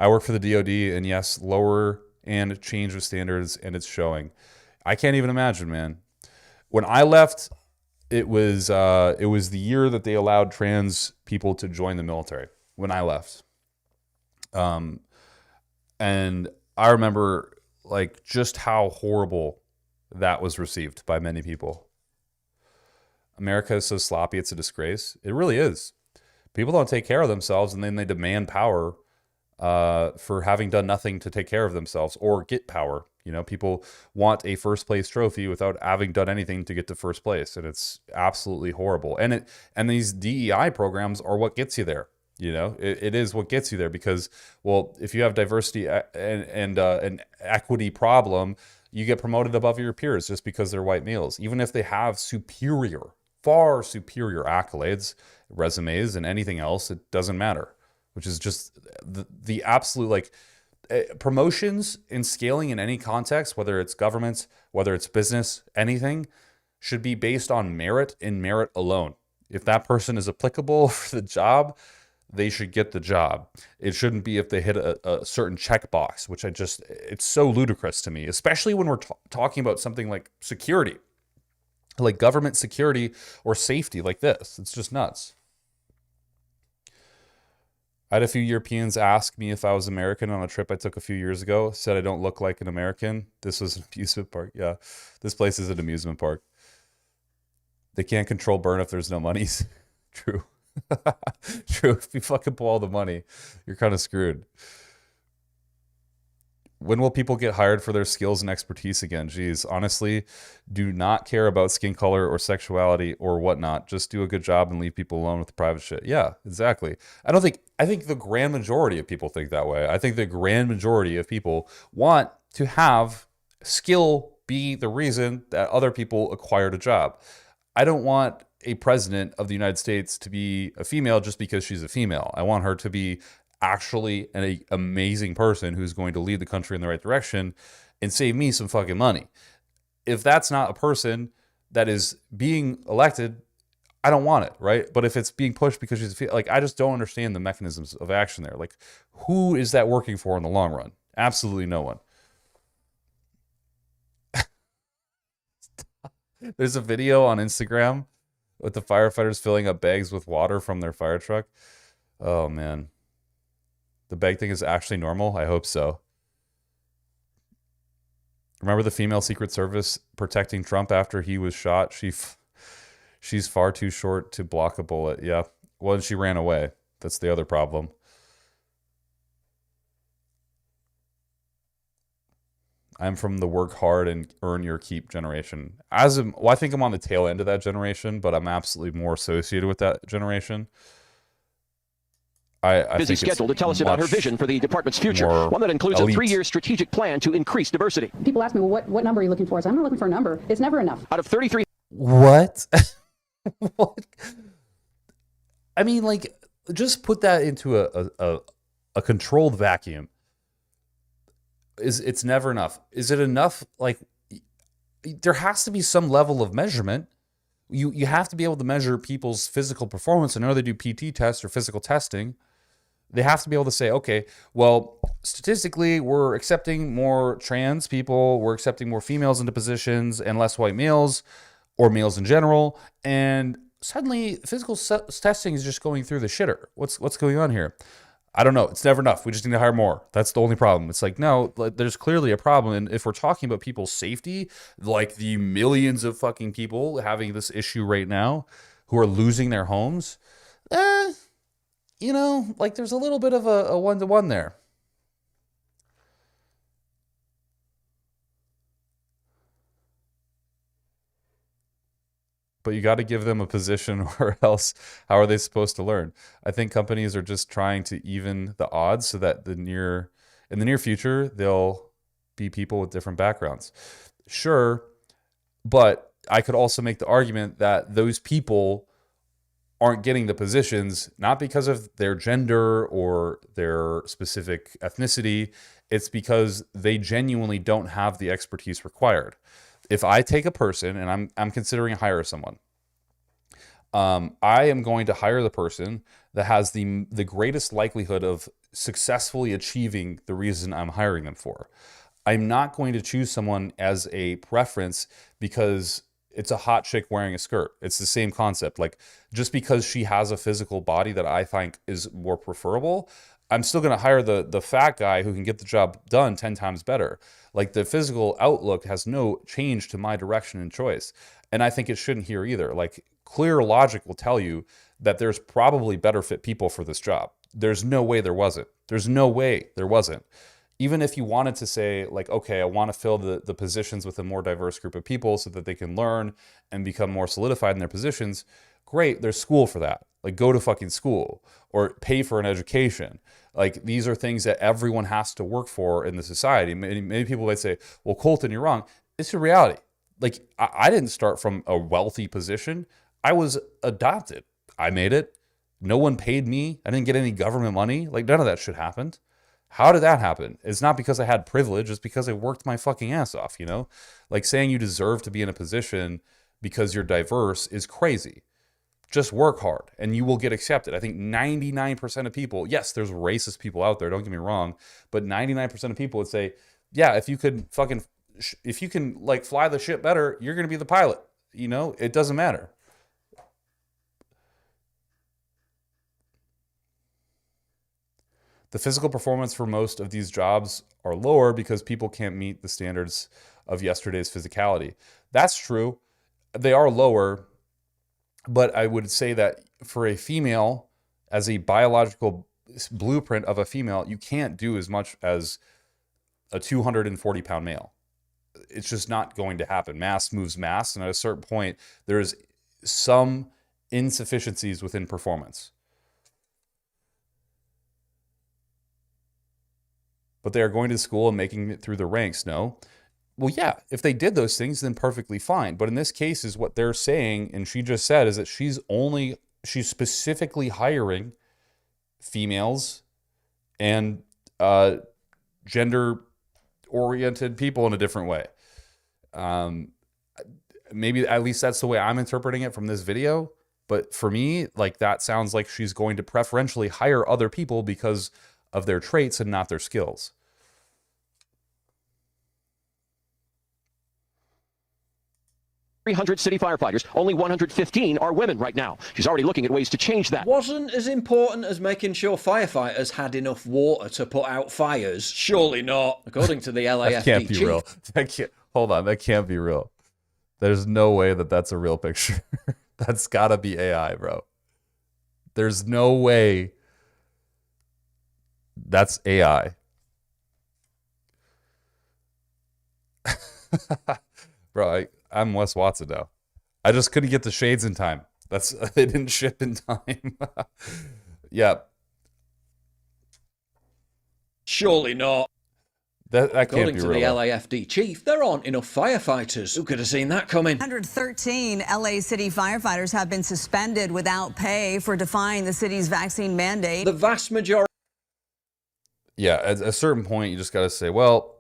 I work for the DoD, and yes, lower and change of standards, and it's showing. I can't even imagine, man. When I left, it was the year that they allowed trans people to join the military. When I left, and I remember like just how horrible that was received by many people. America is so sloppy; it's a disgrace. It really is. People don't take care of themselves, and then they demand power for having done nothing to take care of themselves or get power. You know, people want a first place trophy without having done anything to get to first place. And it's absolutely horrible. And these DEI programs are what gets you there. You know, it is what gets you there because, well, if you have diversity and an equity problem, you get promoted above your peers just because they're white males, even if they have far superior accolades, resumes, and anything else. It doesn't matter, which is just the absolute, like, promotions and scaling in any context, whether it's government, whether it's business, anything, should be based on merit and merit alone. If that person is applicable for the job, they should get the job. It shouldn't be if they hit a certain checkbox, which it's so ludicrous to me, especially when we're talking about something like security, like government security or safety like this. It's just nuts. I had a few Europeans ask me if I was American on a trip I took a few years ago. Said I don't look like an American. This was an amusement park. Yeah, this place is an amusement park. They can't control burn if there's no monies. True. True. If you fucking pull all the money, you're kind of screwed. When will people get hired for their skills and expertise again? Geez, honestly, do not care about skin color or sexuality or whatnot. Just do a good job and leave people alone with the private shit. Yeah, exactly. I think the grand majority of people think that way. I think the grand majority of people want to have skill be the reason that other people acquired a job. I don't want a president of the United States to be a female just because she's a female. I want her to be actually an amazing person who's going to lead the country in the right direction and save me some fucking money. If that's not a person that is being elected, I don't want it, right? But if it's being pushed because she's like, I just don't understand the mechanisms of action there. Like, who is that working for in the long run? Absolutely no one. There's a video on Instagram with the firefighters filling up bags with water from their fire truck. Oh, man. The bag thing is actually normal? I hope so. Remember the female Secret Service protecting Trump after he was shot? She's far too short to block a bullet. Yeah. Well, she ran away. That's the other problem. I'm from the work hard and earn your keep generation. I think I'm on the tail end of that generation, but I'm absolutely more associated with that generation. I busy schedule to tell us about her vision for the department's future, one that includes elite. a 3-year strategic plan to increase diversity. People ask me, well, what number are you looking for? So I'm not looking for a number. It's never enough. Out of 33. What? What? I mean, like, just put that into a controlled vacuum. It's never enough. Is it enough? Like, there has to be some level of measurement. You have to be able to measure people's physical performance. I know they do PT tests or physical testing. They have to be able to say, okay, well, statistically, we're accepting more trans people, we're accepting more females into positions and less white males or males in general. And suddenly physical testing is just going through the shitter. What's going on here? I don't know. It's never enough. We just need to hire more. That's the only problem. It's like, no, there's clearly a problem. And if we're talking about people's safety, like the millions of fucking people having this issue right now who are losing their homes, you know, like there's a little bit of a one-to-one there. But you got to give them a position, or else how are they supposed to learn? I think companies are just trying to even the odds so that in the near future, they'll be people with different backgrounds. Sure, but I could also make the argument that those people aren't getting the positions, not because of their gender or their specific ethnicity. It's because they genuinely don't have the expertise required. If I take a person and I'm considering hire someone, I am going to hire the person that has the greatest likelihood of successfully achieving the reason I'm hiring them for. I'm not going to choose someone as a preference because it's a hot chick wearing a skirt. It's the same concept. Like, just because she has a physical body that I think is more preferable, I'm still going to hire the fat guy who can get the job done 10 times better. Like, the physical outlook has no change to my direction and choice. And I think it shouldn't here either. Like, clear logic will tell you that there's probably better fit people for this job. There's no way there wasn't. There's no way there wasn't. Even if you wanted to say, like, okay, I want to fill the positions with a more diverse group of people so that they can learn and become more solidified in their positions, great, there's school for that. Like, go to fucking school or pay for an education. Like, these are things that everyone has to work for in the society. Many people might say, well, Colton, you're wrong. It's a reality. Like, I didn't start from a wealthy position. I was adopted. I made it. No one paid me. I didn't get any government money. Like, none of that shit happened. How did that happen? It's not because I had privilege. It's because I worked my fucking ass off, you know? Like, saying you deserve to be in a position because you're diverse is crazy. Just work hard and you will get accepted. I think 99% of people, yes, there's racist people out there, don't get me wrong, but 99% of people would say, yeah, if you can like fly the ship better, you're going to be the pilot. You know, it doesn't matter. The physical performance for most of these jobs are lower because people can't meet the standards of yesterday's physicality. That's true. They are lower, but I would say that for a female, as a biological blueprint of a female, you can't do as much as a 240-pound male. It's just not going to happen. Mass moves mass, and at a certain point, there's some insufficiencies within performance. But they are going to school and making it through the ranks. No. Well, yeah, if they did those things, then perfectly fine. But in this case, is what they're saying, and she just said, is that she's specifically hiring females and gender-oriented people in a different way. Maybe at least that's the way I'm interpreting it from this video. But for me, like, that sounds like she's going to preferentially hire other people because of their traits and not their skills. 300 city firefighters, only 115 are women right now. She's already looking at ways to change that. Wasn't as important as making sure firefighters had enough water to put out fires. Surely not, according to the LAFD That can't be chief. real. Hold on, that can't be real. There's no way that that's a real picture. That's gotta be AI, bro. There's no way that's AI. Bro, I'm Wes Watson now. I just couldn't get the shades in time. They didn't ship in time. Yeah. Surely not. That can't According be to real. the LAFD chief, there aren't enough firefighters. Who could have seen that coming? 113 LA city firefighters have been suspended without pay for defying the city's vaccine mandate. The vast majority. Yeah, at a certain point, you just got to say, well,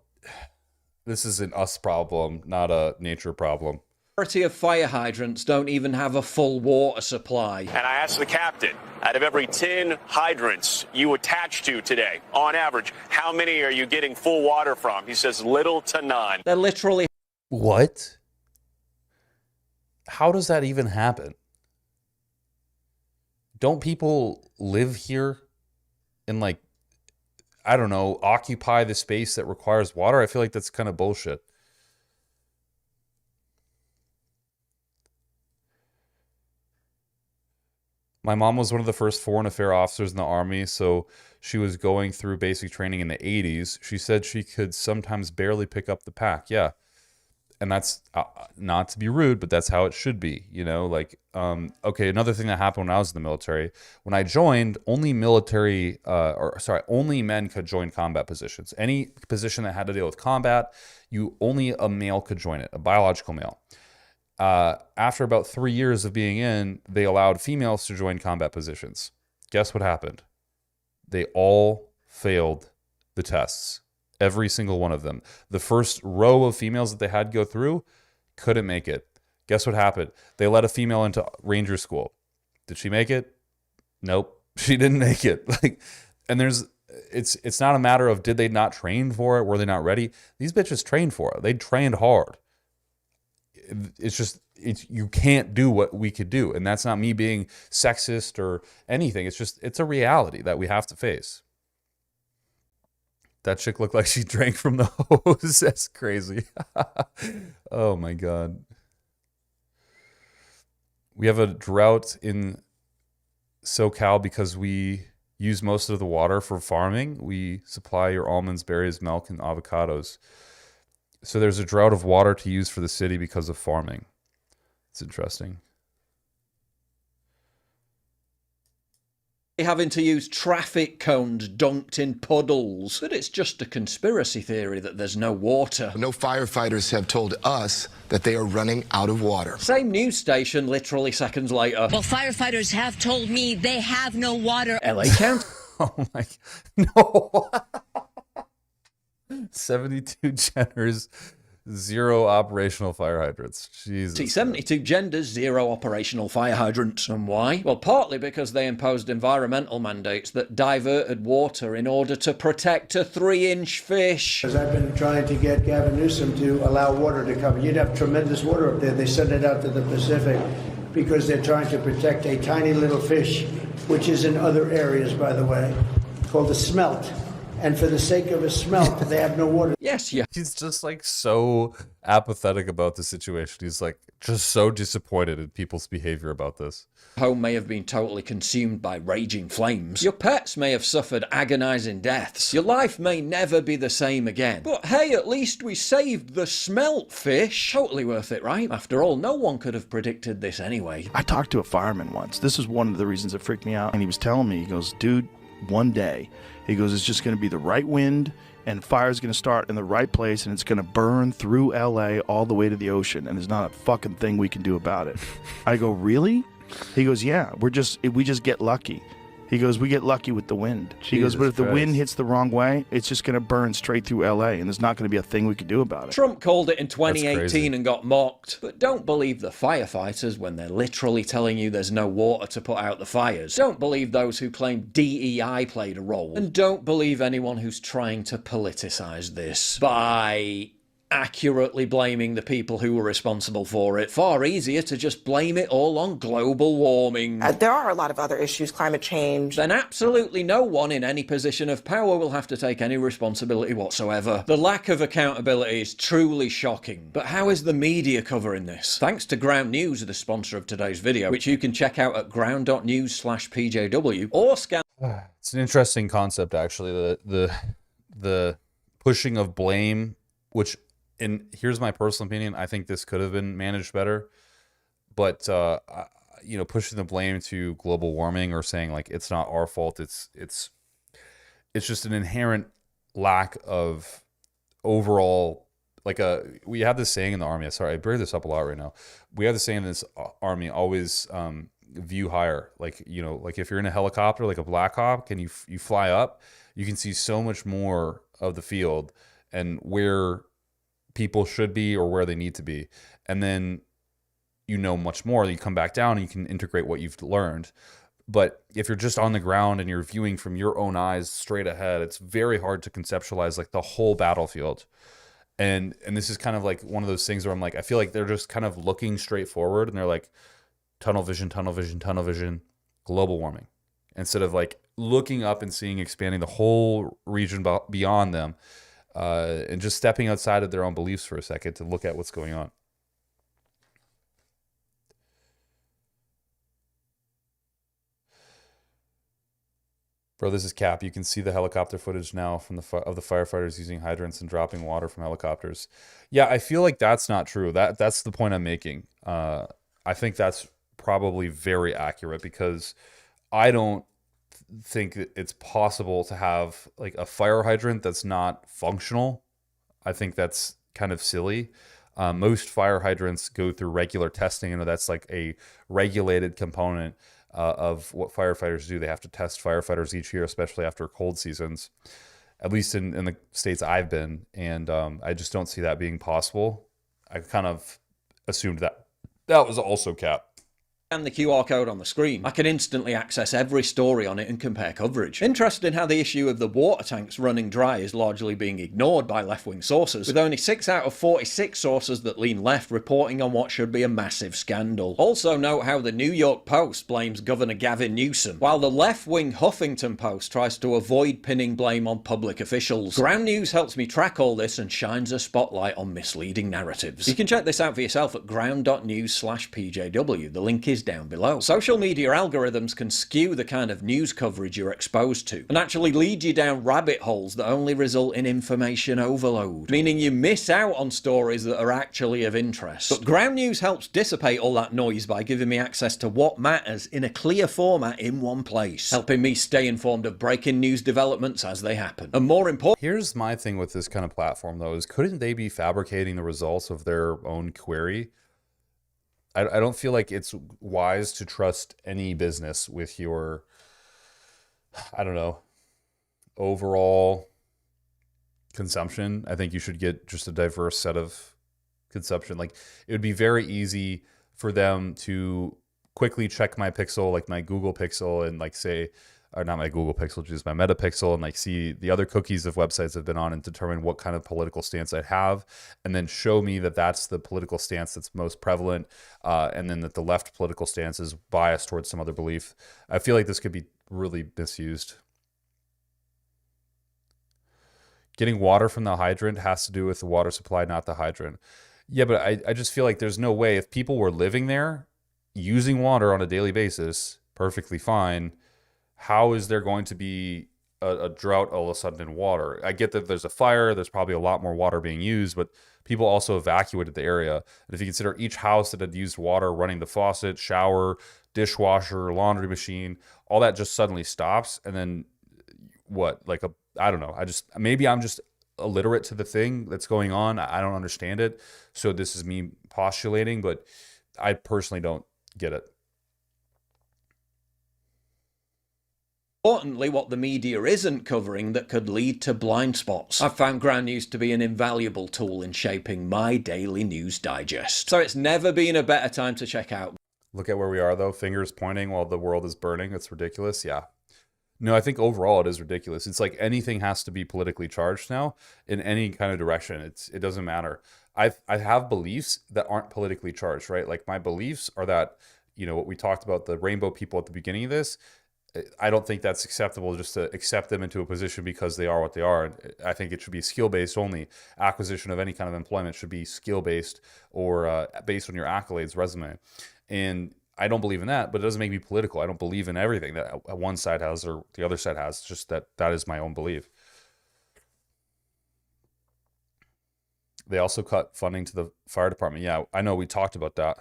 this is an us problem, not a nature problem. Majority of fire hydrants don't even have a full water supply. And I asked the captain, out of every 10 hydrants you attach to today, on average, how many are you getting full water from? He says little to none. They're literally... What? How does that even happen? Don't people live here and, like, I don't know, occupy the space that requires water? I feel like that's kind of bullshit. My mom was one of the first foreign affairs officers in the Army, so she was going through basic training in the 80s. She said she could sometimes barely pick up the pack. Yeah. And that's not to be rude, but that's how it should be, you know? Like, okay, another thing that happened when I was in the military, when I joined, only men could join combat positions. Any position that had to deal with combat, only a male could join it, a biological male. After about 3 years of being in, they allowed females to join combat positions. Guess what happened? They all failed the tests. Every single one of them. The first row of females that they had go through couldn't make it. Guess what happened? They let a female into Ranger School. Did she make it? Nope. She didn't make it. And it's not a matter of did they not train for it? Were they not ready? These bitches trained for it. They trained hard. It's just you can't do what we could do. And that's not me being sexist or anything. It's a reality that we have to face. That chick looked like she drank from the hose. That's crazy. Oh my God. We have a drought in SoCal because we use most of the water for farming. We supply your almonds, berries, milk, and avocados. So there's a drought of water to use for the city because of farming. It's interesting. Having to use traffic cones dunked in puddles. But it's just a conspiracy theory that there's no water. No firefighters have told us that they are running out of water. Same news station literally seconds later. Well, firefighters have told me they have no water. LA County. Oh my, no. 72 genders, 0 operational fire hydrants. Jesus. 72 genders, 0 operational fire hydrants. And why? Well, partly because they imposed environmental mandates that diverted water in order to protect a 3-inch fish. Because I've been trying to get Gavin Newsom to allow water to come. You'd have tremendous water up there. They send it out to the Pacific because they're trying to protect a tiny little fish, which is in other areas, by the way, called a smelt. And for the sake of a smelt, they have no water. Yes, yeah. He's just like so apathetic about the situation. He's like just so disappointed in people's behavior about this. Home may have been totally consumed by raging flames. Your pets may have suffered agonizing deaths. Your life may never be the same again. But hey, at least we saved the smelt fish. Totally worth it, right? After all, no one could have predicted this anyway. I talked to a fireman once. This is one of the reasons that freaked me out. And he was telling me, he goes, dude, one day, he goes, it's just going to be the right wind and fire's going to start in the right place and it's going to burn through LA all the way to the ocean and there's not a fucking thing we can do about it. I go, really? He goes, yeah, we just get lucky. He goes, we get lucky with the wind. He goes, but if the wind hits the wrong way, it's just going to burn straight through LA and there's not going to be a thing we can do about it. Trump called it in 2018 and got mocked. But don't believe the firefighters when they're literally telling you there's no water to put out the fires. Don't believe those who claim DEI played a role. And don't believe anyone who's trying to politicize this by accurately blaming the people who were responsible for it. Far easier to just blame it all on global warming. There are a lot of other issues, climate change. Then absolutely no one in any position of power will have to take any responsibility whatsoever. The lack of accountability is truly shocking. But how is the media covering this? Thanks to Ground News, the sponsor of today's video, which you can check out at ground.news/PJW or scan. It's an interesting concept, actually. The pushing of blame, which, and here's my personal opinion, I think this could have been managed better. But you know, pushing the blame to global warming or saying like it's not our fault, it's just an inherent lack of overall, like we have this saying in the Army. Sorry, I bring this up a lot right now. We have this saying in this Army, always view higher. Like, you know, like if you're in a helicopter, like a Black Hawk, and you fly up, you can see so much more of the field and where people should be or where they need to be. And then you know much more. You come back down and you can integrate what you've learned. But if you're just on the ground and you're viewing from your own eyes straight ahead, it's very hard to conceptualize like the whole battlefield. And this is kind of like one of those things where I'm like, I feel like they're just kind of looking straight forward and they're like tunnel vision, global warming, instead of like looking up and seeing, expanding the whole region beyond them, and just stepping outside of their own beliefs for a second to look at what's going on. Bro, this is cap. You can see the helicopter footage now from of the firefighters using hydrants and dropping water from helicopters. Yeah, I feel like that's not true. That's the point I'm making. I think that's probably very accurate, because I don't think it's possible to have like a fire hydrant that's not functional. I think that's kind of silly. Most fire hydrants go through regular testing, and that's like a regulated component of what firefighters do. They have to test firefighters each year, especially after cold seasons, at least in the states I've been. And I just don't see that being possible. I kind of assumed that was also cap. And the QR code on the screen, I can instantly access every story on it and compare coverage. Interesting how the issue of the water tanks running dry is largely being ignored by left-wing sources, with only 6 out of 46 sources that lean left reporting on what should be a massive scandal. Also note how the New York Post blames Governor Gavin Newsom, while the left-wing Huffington Post tries to avoid pinning blame on public officials. Ground News helps me track all this and shines a spotlight on misleading narratives. You can check this out for yourself at ground.news/PJW. The link is down below. Social media algorithms can skew the kind of news coverage you're exposed to and actually lead you down rabbit holes that only result in information overload, meaning you miss out on stories that are actually of interest. But Ground News helps dissipate all that noise by giving me access to what matters in a clear format in one place, helping me stay informed of breaking news developments as they happen. And more important, here's my thing with this kind of platform though, is couldn't they be fabricating the results of their own query? I don't feel like it's wise to trust any business with your, I don't know, overall consumption. I think you should get just a diverse set of consumption. Like, it would be very easy for them to quickly check my pixel, like my Google Pixel, and like say, or not my Google Pixel, just my Meta Pixel, and like see the other cookies of websites I've been on and determine what kind of political stance I have, and then show me that that's the political stance that's most prevalent, and then that the left political stance is biased towards some other belief. I feel like this could be really misused. Getting water from the hydrant has to do with the water supply, not the hydrant. Yeah, but I just feel like there's no way, if people were living there, using water on a daily basis, perfectly fine, how is there going to be a drought all of a sudden in water? I get that there's a fire, there's probably a lot more water being used, but people also evacuated the area. And if you consider each house that had used water, running the faucet, shower, dishwasher, laundry machine, all that just suddenly stops. And then what? Like I don't know. Maybe I'm just illiterate to the thing that's going on. I don't understand it. So this is me postulating, but I personally don't get it. Importantly, what the media isn't covering that could lead to blind spots. I've found Ground News to be an invaluable tool in shaping my daily news digest. So it's never been a better time to check out. Look at where we are though, fingers pointing while the world is burning. It's ridiculous. Yeah. No, I think overall it is ridiculous. It's like anything has to be politically charged now in any kind of direction. It doesn't matter. I have beliefs that aren't politically charged, right? Like my beliefs are that, you know, what we talked about, the rainbow people at the beginning of this, I don't think that's acceptable just to accept them into a position because they are what they are. I think it should be skill-based only. Acquisition of any kind of employment should be skill-based or based on your accolades, resume. And I don't believe in that, but it doesn't make me political. I don't believe in everything that one side has or the other side has. It's just that is my own belief. They also cut funding to the fire department. Yeah, I know we talked about that.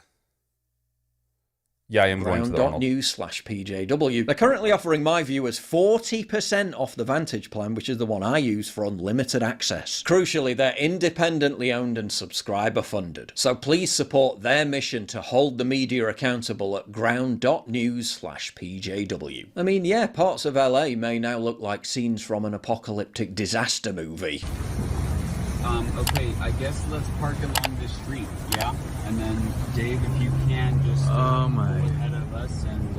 Yeah, I am going to the Arnold. Ground.news/PJW. They're currently offering my viewers 40% off the Vantage plan, which is the one I use for unlimited access. Crucially, they're independently owned and subscriber funded. So please support their mission to hold the media accountable at ground.news/PJW. I mean, yeah, parts of LA may now look like scenes from an apocalyptic disaster movie. Okay, I guess let's park along this street, yeah? And then, Dave, if you can, just go ahead of us and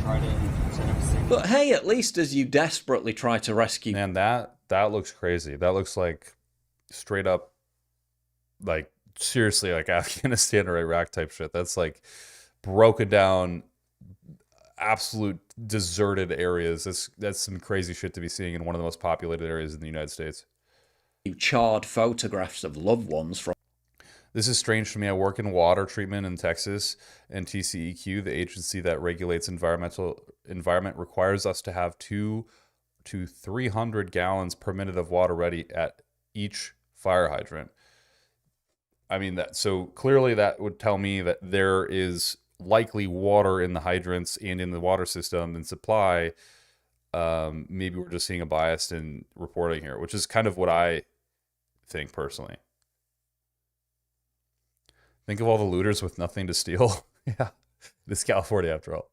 try to set up a signal. But hey, at least as you desperately try to rescue... Man, that looks crazy. That looks like straight up, like, seriously, like Afghanistan or Iraq type shit. That's like broken down, absolute deserted areas. That's some crazy shit to be seeing in one of the most populated areas in the United States. Charred photographs of loved ones from... This is strange to me. I work in water treatment in Texas, and TCEQ, the agency that regulates environment, requires us to have 200 to 300 gallons per minute of water ready at each fire hydrant. I mean, so clearly that would tell me that there is likely water in the hydrants and in the water system and supply. Maybe we're just seeing a bias in reporting here, which is kind of what I think personally. Think of all the looters with nothing to steal. Yeah, this is California after all.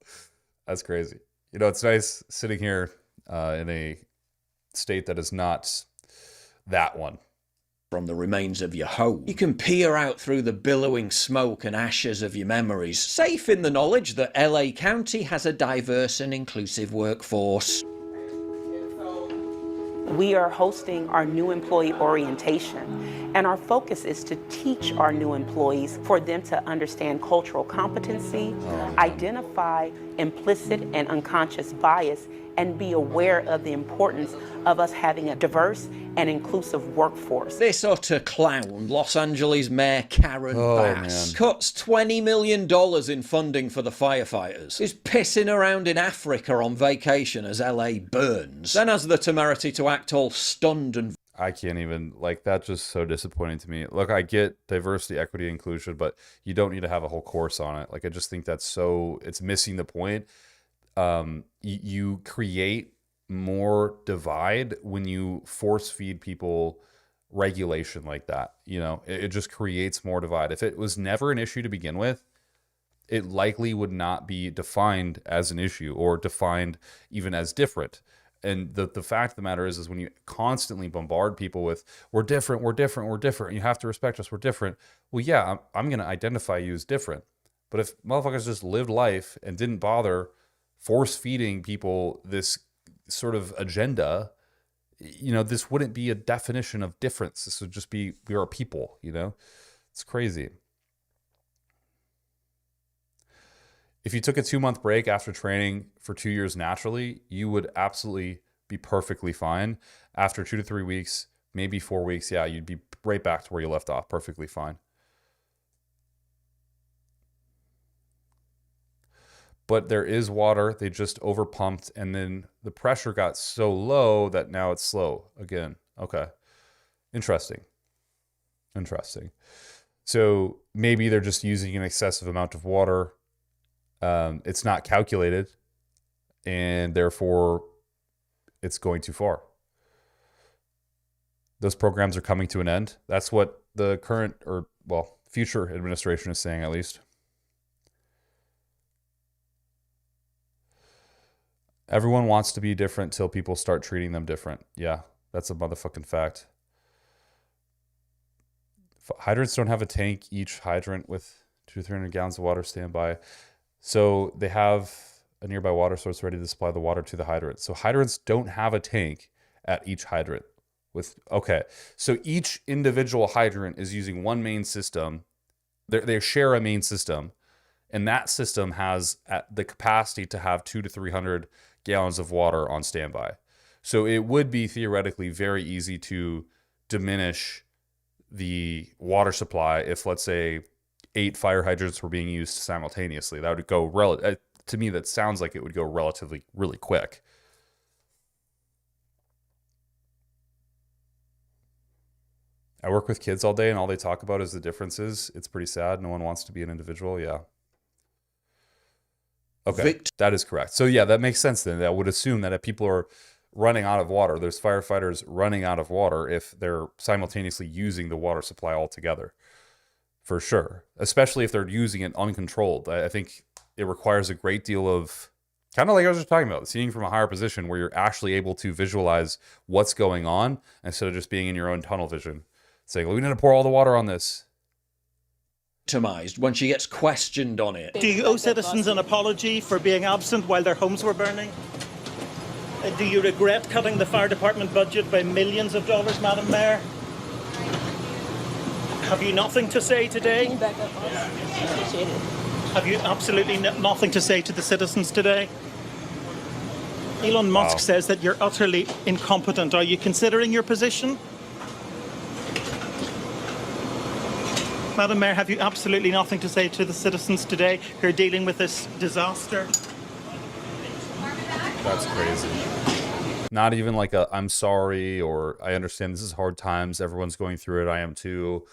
That's crazy. You know, it's nice sitting here in a state that is not that one. From the remains of your home. You can peer out through the billowing smoke and ashes of your memories, safe in the knowledge that LA County has a diverse and inclusive workforce. We are hosting our new employee orientation, and our focus is to teach our new employees for them to understand cultural competency, identify implicit and unconscious bias, and be aware of the importance of us having a diverse and inclusive workforce. This utter clown, Los Angeles Mayor Karen Bass, cuts $20 million in funding for the firefighters, is pissing around in Africa on vacation as LA burns, then has the temerity to act all stunned and... I can't even, like, that's just so disappointing to me. Look, I get diversity, equity, inclusion, but you don't need to have a whole course on it. Like, I just think that's it's missing the point. You create more divide when you force feed people regulation like that. You know, it just creates more divide. If it was never an issue to begin with, it likely would not be defined as an issue or defined even as different. And the fact of the matter is when you constantly bombard people with, we're different, we're different, we're different, you have to respect us, we're different. Well, yeah, I'm going to identify you as different. But if motherfuckers just lived life and didn't bother force feeding people this sort of agenda, you know, this wouldn't be a definition of difference. This would just be, we are people, you know? It's crazy. If you took a 2-month break after training for 2 years naturally, you would absolutely be perfectly fine. After 2 to 3 weeks, maybe 4 weeks, yeah, you'd be right back to where you left off, perfectly fine. But there is water. They just overpumped, and then the pressure got so low that now it's slow again. Okay. Interesting. So maybe they're just using an excessive amount of water. It's not calculated, and therefore it's going too far. Those programs are coming to an end. That's what the current, or well, future administration is saying, at least. Everyone wants to be different till people start treating them different. Yeah, that's a motherfucking fact. Hydrants don't have a tank. Each hydrant with 200 to 300 gallons of water standby. So they have a nearby water source ready to supply the water to the hydrant. So hydrants don't have a tank at each hydrant. Okay, so each individual hydrant is using one main system. They share a main system, and that system has the capacity to have 200 to 300 gallons of water on standby. So it would be theoretically very easy to diminish the water supply if, let's say, 8 fire hydrants were being used simultaneously. That would go to me, that sounds like it would go relatively really quick. I work with kids all day, and all they talk about is the differences. It's pretty sad. No one wants to be an individual. Yeah. Okay, that is correct. So yeah, that makes sense then. I would assume that if people are running out of water, there's firefighters running out of water if they're simultaneously using the water supply altogether. For sure. Especially if they're using it uncontrolled. I think it requires a great deal of, kind of like I was just talking about, seeing from a higher position where you're actually able to visualize what's going on instead of just being in your own tunnel vision. Saying, well, we need to pour all the water on this. When she gets questioned on it. Do you owe citizens an apology for being absent while their homes were burning? Do you regret cutting the fire department budget by millions of dollars, Madam Mayor? Have you nothing to say today? Have you absolutely nothing to say to the citizens today? Elon Musk says that you're utterly incompetent. Are you considering your position? Madam Mayor, have you absolutely nothing to say to the citizens today who are dealing with this disaster? That's crazy. Not even like a, I'm sorry, or I understand this is hard times. Everyone's going through it. I am too.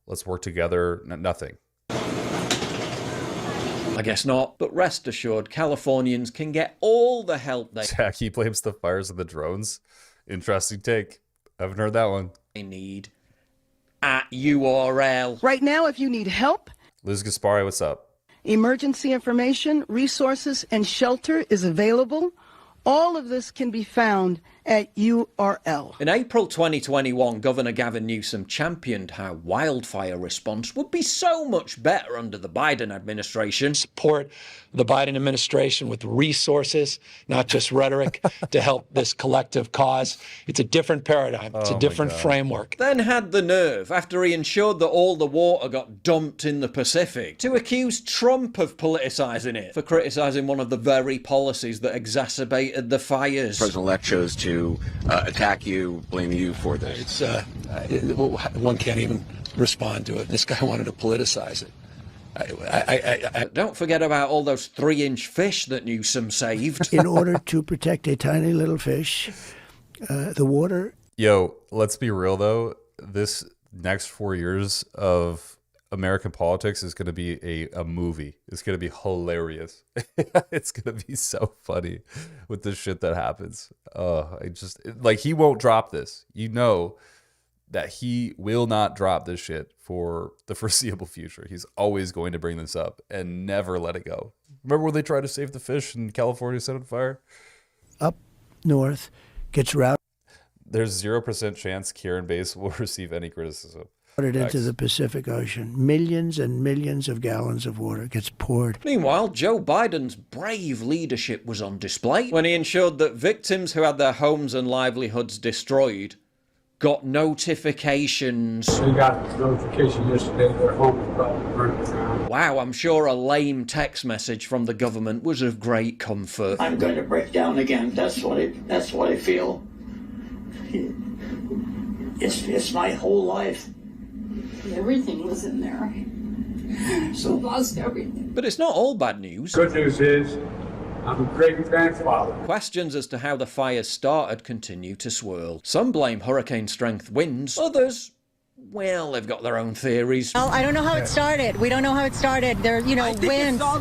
Let's work together. Nothing. I guess not, but rest assured, Californians can get all the help Jackie blames the fires and the drones. Interesting take. Haven't heard that one. They need. At URL. Right now, if you need help, Liz Gaspari, what's up? emergency information, resources, and shelter is available. All of this can be found at URL. In April 2021, Governor Gavin Newsom championed how wildfire response would be so much better under the Biden administration. Support the Biden administration with resources, not just rhetoric, to help this collective cause. It's a different paradigm. It's a different framework. Then had the nerve, after he ensured that all the water got dumped in the Pacific, to accuse Trump of politicizing it for criticizing one of the very policies that exacerbated the fires. President-elect chose to attack you, blame you for this. One can't even respond to it. This guy wanted to politicize it. Don't forget about all those 3-inch fish that Newsom saved. In order to protect a tiny little fish, the water... Yo, let's be real though. This next 4 years of American politics is going to be a movie. It's going to be hilarious. It's going to be so funny with the shit that happens. He won't drop this. You know that he will not drop this shit for the foreseeable future. He's always going to bring this up and never let it go. Remember when they tried to save the fish and California set on fire? Up north gets routed. There's 0% chance Kieran Bass will receive any criticism. Into the Pacific Ocean. Millions and millions of gallons of water gets poured. Meanwhile, Joe Biden's brave leadership was on display when he ensured that victims who had their homes and livelihoods destroyed got notifications. We got notification yesterday their home was probably burning down. Wow, I'm sure a lame text message from the government was of great comfort. I'm going to break down again. That's what I feel. It's my whole life. Everything was in there. So lost everything. But it's not all bad news. Good news is, I'm a great grandfather. Questions as to how the fires started continue to swirl. Some blame hurricane strength winds. Others, well, they've got their own theories. Well, I don't know how it started. We don't know how it started. There, you know, I think winds. It's all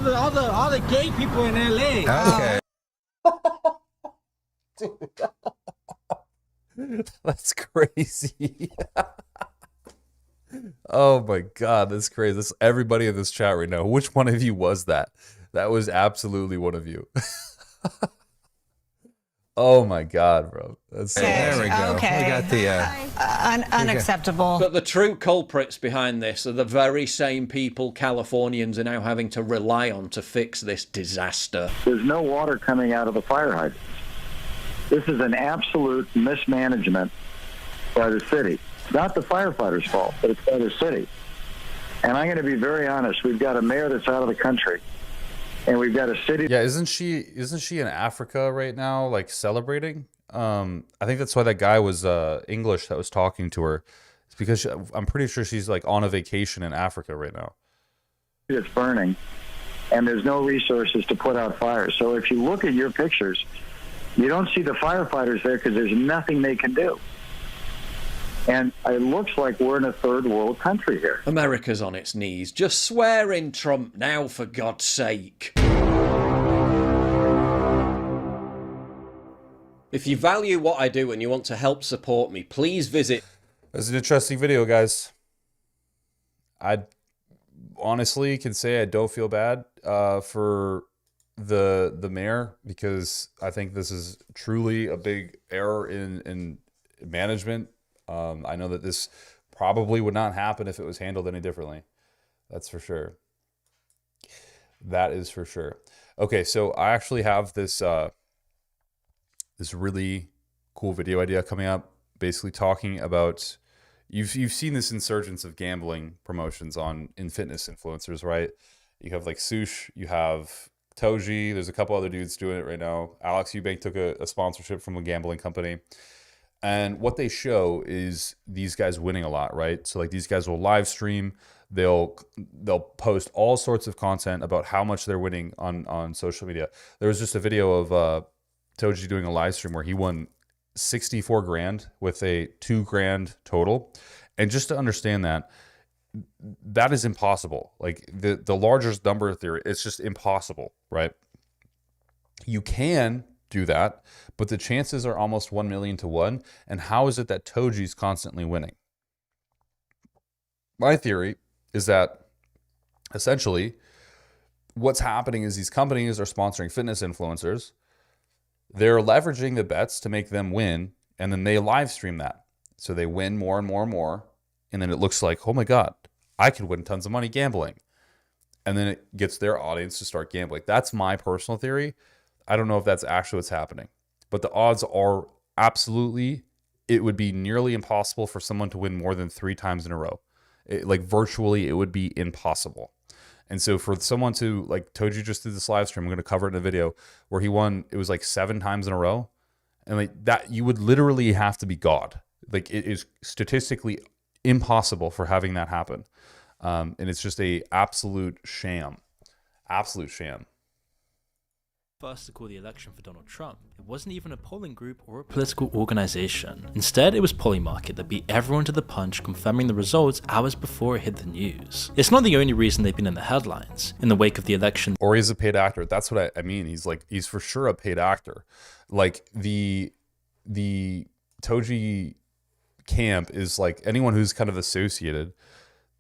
the gay people in LA. Okay. That's crazy. Oh my God, that's crazy. That's everybody in this chat right now. Which one of you was that? That was absolutely one of you. Oh my God, bro. That's so There we go. Okay. We got the Unacceptable. But the true culprits behind this are the very same people Californians are now having to rely on to fix this disaster. There's no water coming out of the fire hydrants. This is an absolute mismanagement by the city. It's not the firefighters' fault, but it's by the city. And I'm going to be very honest. We've got a mayor that's out of the country. And we've got a city. Yeah, isn't she in Africa right now, like celebrating? I think that's why that guy was English that was talking to her. It's because I'm pretty sure she's like on a vacation in Africa right now. It's burning, and there's no resources to put out fires. So if you look at your pictures, you don't see the firefighters there because there's nothing they can do. And it looks like we're in a third world country here. America's on its knees. Just swear in Trump now, for God's sake. If you value what I do and you want to help support me, please visit... That's an interesting video, guys. I honestly can say I don't feel bad for the mayor, because I think this is truly a big error in management. I know that this probably would not happen if it was handled any differently. That's for sure. That is for sure. Okay, so I actually have this this really cool video idea coming up, basically talking about you've seen this insurgence of gambling promotions in fitness influencers, right? You have like Sush, you have Toji, there's a couple other dudes doing it right now. Alex Eubank took a sponsorship from a gambling company. And what they show is these guys winning a lot, right? So like these guys will live stream, they'll post all sorts of content about how much they're winning on social media. There was just a video of Toji doing a live stream where he won 64 grand with a 2 grand total. And just to understand that is impossible. Like the largest number theory, it's just impossible, right? You can do that, but the chances are almost 1 million to 1. And how is it that Toji's constantly winning? My theory is that essentially what's happening is these companies are sponsoring fitness influencers. They're leveraging the bets to make them win, and then they live stream that. So they win more and more and more, and then it looks like, oh my God, I could win tons of money gambling. And then it gets their audience to start gambling. That's my personal theory. I don't know if that's actually what's happening, but the odds are absolutely, it would be nearly impossible for someone to win more than 3 times in a row. Like virtually, it would be impossible. And so for someone to, like Toji just did this live stream, I'm going to cover it in a video where he won, it was like 7 times in a row. And like that, you would literally have to be God. Like it is statistically impossible for having that happen. And it's just a absolute sham. Absolute sham. First to call the election for Donald Trump, it wasn't even a polling group or a political organization. Instead, it was Polymarket that beat everyone to the punch, confirming the results hours before it hit the news. It's not the only reason they've been in the headlines. In the wake of the election, or he's a paid actor. That's what I mean. He's for sure a paid actor. Like the Toji camp is like anyone who's kind of associated.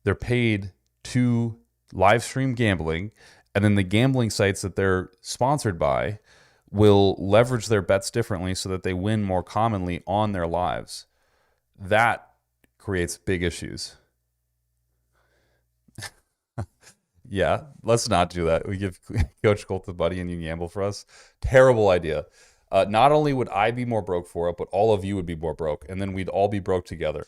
They're paid to live stream gambling. And then the gambling sites that they're sponsored by will leverage their bets differently so that they win more commonly on their lives. That creates big issues. Yeah, let's not do that. We give Coach Colt the money and you gamble for us. Terrible idea. Not only would I be more broke for it, but all of you would be more broke. And then we'd all be broke together.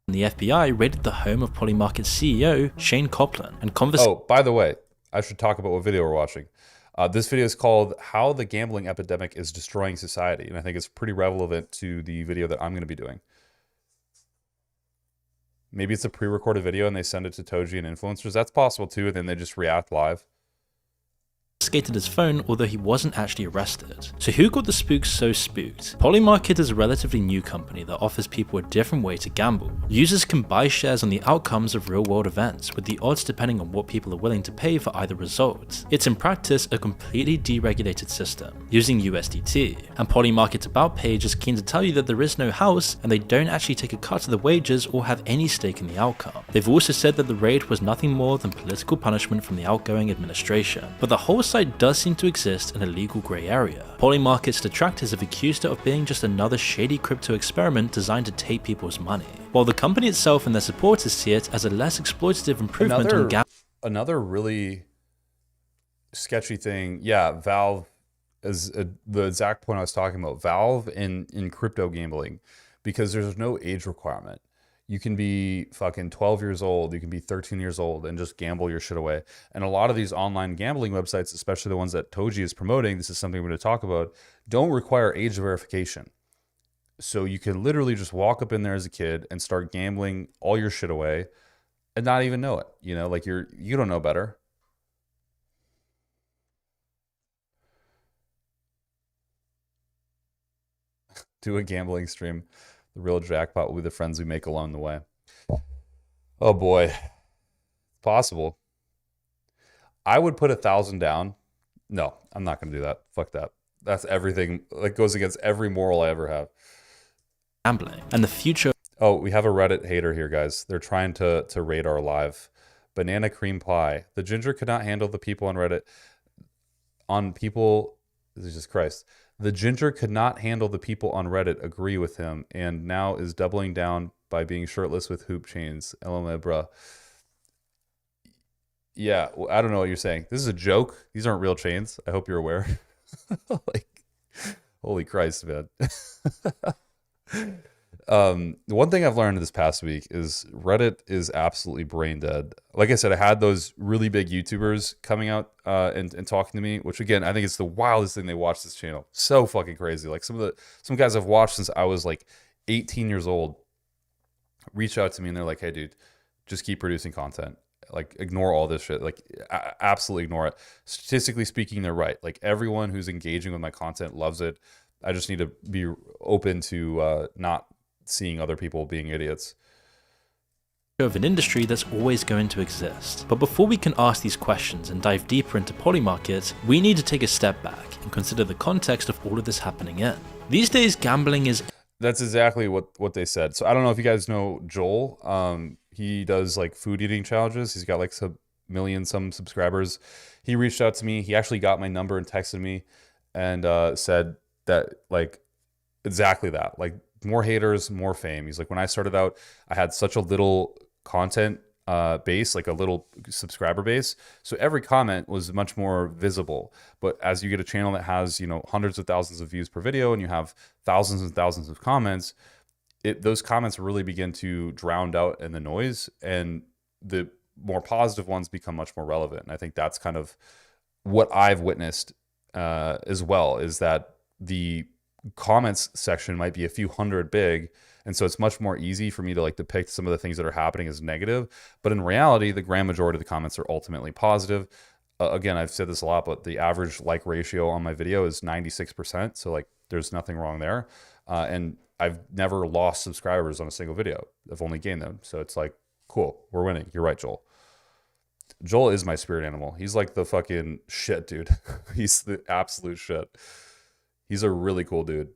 the FBI raided the home of Polymarket CEO Shane Copland and Oh, by the way, I should talk about what video we're watching. This video is called How the Gambling Epidemic is Destroying Society, and I think it's pretty relevant to the video that I'm going to be doing. Maybe it's a pre-recorded video and they send it to Toji and influencers. That's possible too, and then they just react live. Confiscated his phone, although he wasn't actually arrested. So who got the spooks so spooked? Polymarket is a relatively new company that offers people a different way to gamble. Users can buy shares on the outcomes of real-world events, with the odds depending on what people are willing to pay for either result. It's in practice a completely deregulated system, using USDT, and Polymarket's About page is keen to tell you that there is no house, and they don't actually take a cut of the wagers or have any stake in the outcome. They've also said that the raid was nothing more than political punishment from the outgoing administration, but the whole site website does seem to exist in a legal grey area. Polymarket's detractors have accused it of being just another shady crypto experiment designed to take people's money, while the company itself and their supporters see it as a less exploitative improvement on gambling. Another really sketchy thing, yeah, Valve is the exact point I was talking about. Valve in crypto gambling, because there's no age requirement. You can be fucking 12 years old, you can be 13 years old and just gamble your shit away. And a lot of these online gambling websites, especially the ones that Toji is promoting, this is something we're going to talk about, don't require age verification. So you can literally just walk up in there as a kid and start gambling all your shit away and not even know it. You know, like you don't know better. Do a gambling stream. The real jackpot will be the friends we make along the way. Oh boy. Possible. I would put 1,000 down. No, I'm not going to do that. Fuck that. That's everything. That goes against every moral I ever have. Gambling and the future. Oh, we have a Reddit hater here, guys. They're trying to raid our live. Banana cream pie. The ginger could not handle the people on Reddit. Jesus Christ. The ginger could not handle the people on Reddit agree with him and now is doubling down by being shirtless with hoop chains. LMA, bruh. Yeah, well, I don't know what you're saying. This is a joke. These aren't real chains. I hope you're aware. Like, holy Christ, man. The one thing I've learned this past week is Reddit is absolutely brain dead. Like I said, I had those really big YouTubers coming out and talking to me, which again, I think it's the wildest thing they watch this channel. So fucking crazy. Like some guys I've watched since I was like 18 years old reach out to me and they're like, hey dude, just keep producing content. Like ignore all this shit. Like absolutely ignore it. Statistically speaking, they're right. Like everyone who's engaging with my content loves it. I just need to be open to not seeing other people being idiots. Of an industry that's always going to exist. But before we can ask these questions and dive deeper into Polymarket, we need to take a step back and consider the context of all of this happening in. These days, gambling is... That's exactly what they said. So I don't know if you guys know Joel. He does like food eating challenges. He's got like some subscribers. He reached out to me. He actually got my number and texted me and said that like exactly that. Like more haters, more fame. He's like, when I started out, I had such a little content base, like a little subscriber base. So every comment was much more visible. But as you get a channel that has, you know, hundreds of thousands of views per video and you have thousands and thousands of comments, those comments really begin to drown out in the noise, and the more positive ones become much more relevant. And I think that's kind of what I've witnessed as well, is that the comments section might be a few hundred big, and so it's much more easy for me to like depict some of the things that are happening as negative, but in reality the grand majority of the comments are ultimately positive. Again, I've said this a lot, but the average like ratio on my video is 96%, so like there's nothing wrong there, and I've never lost subscribers on a single video. I've only gained them, so it's like, cool, we're winning. You're right, Joel. Joel is my spirit animal. He's like the fucking shit, dude. He's the absolute shit. He's a really cool dude.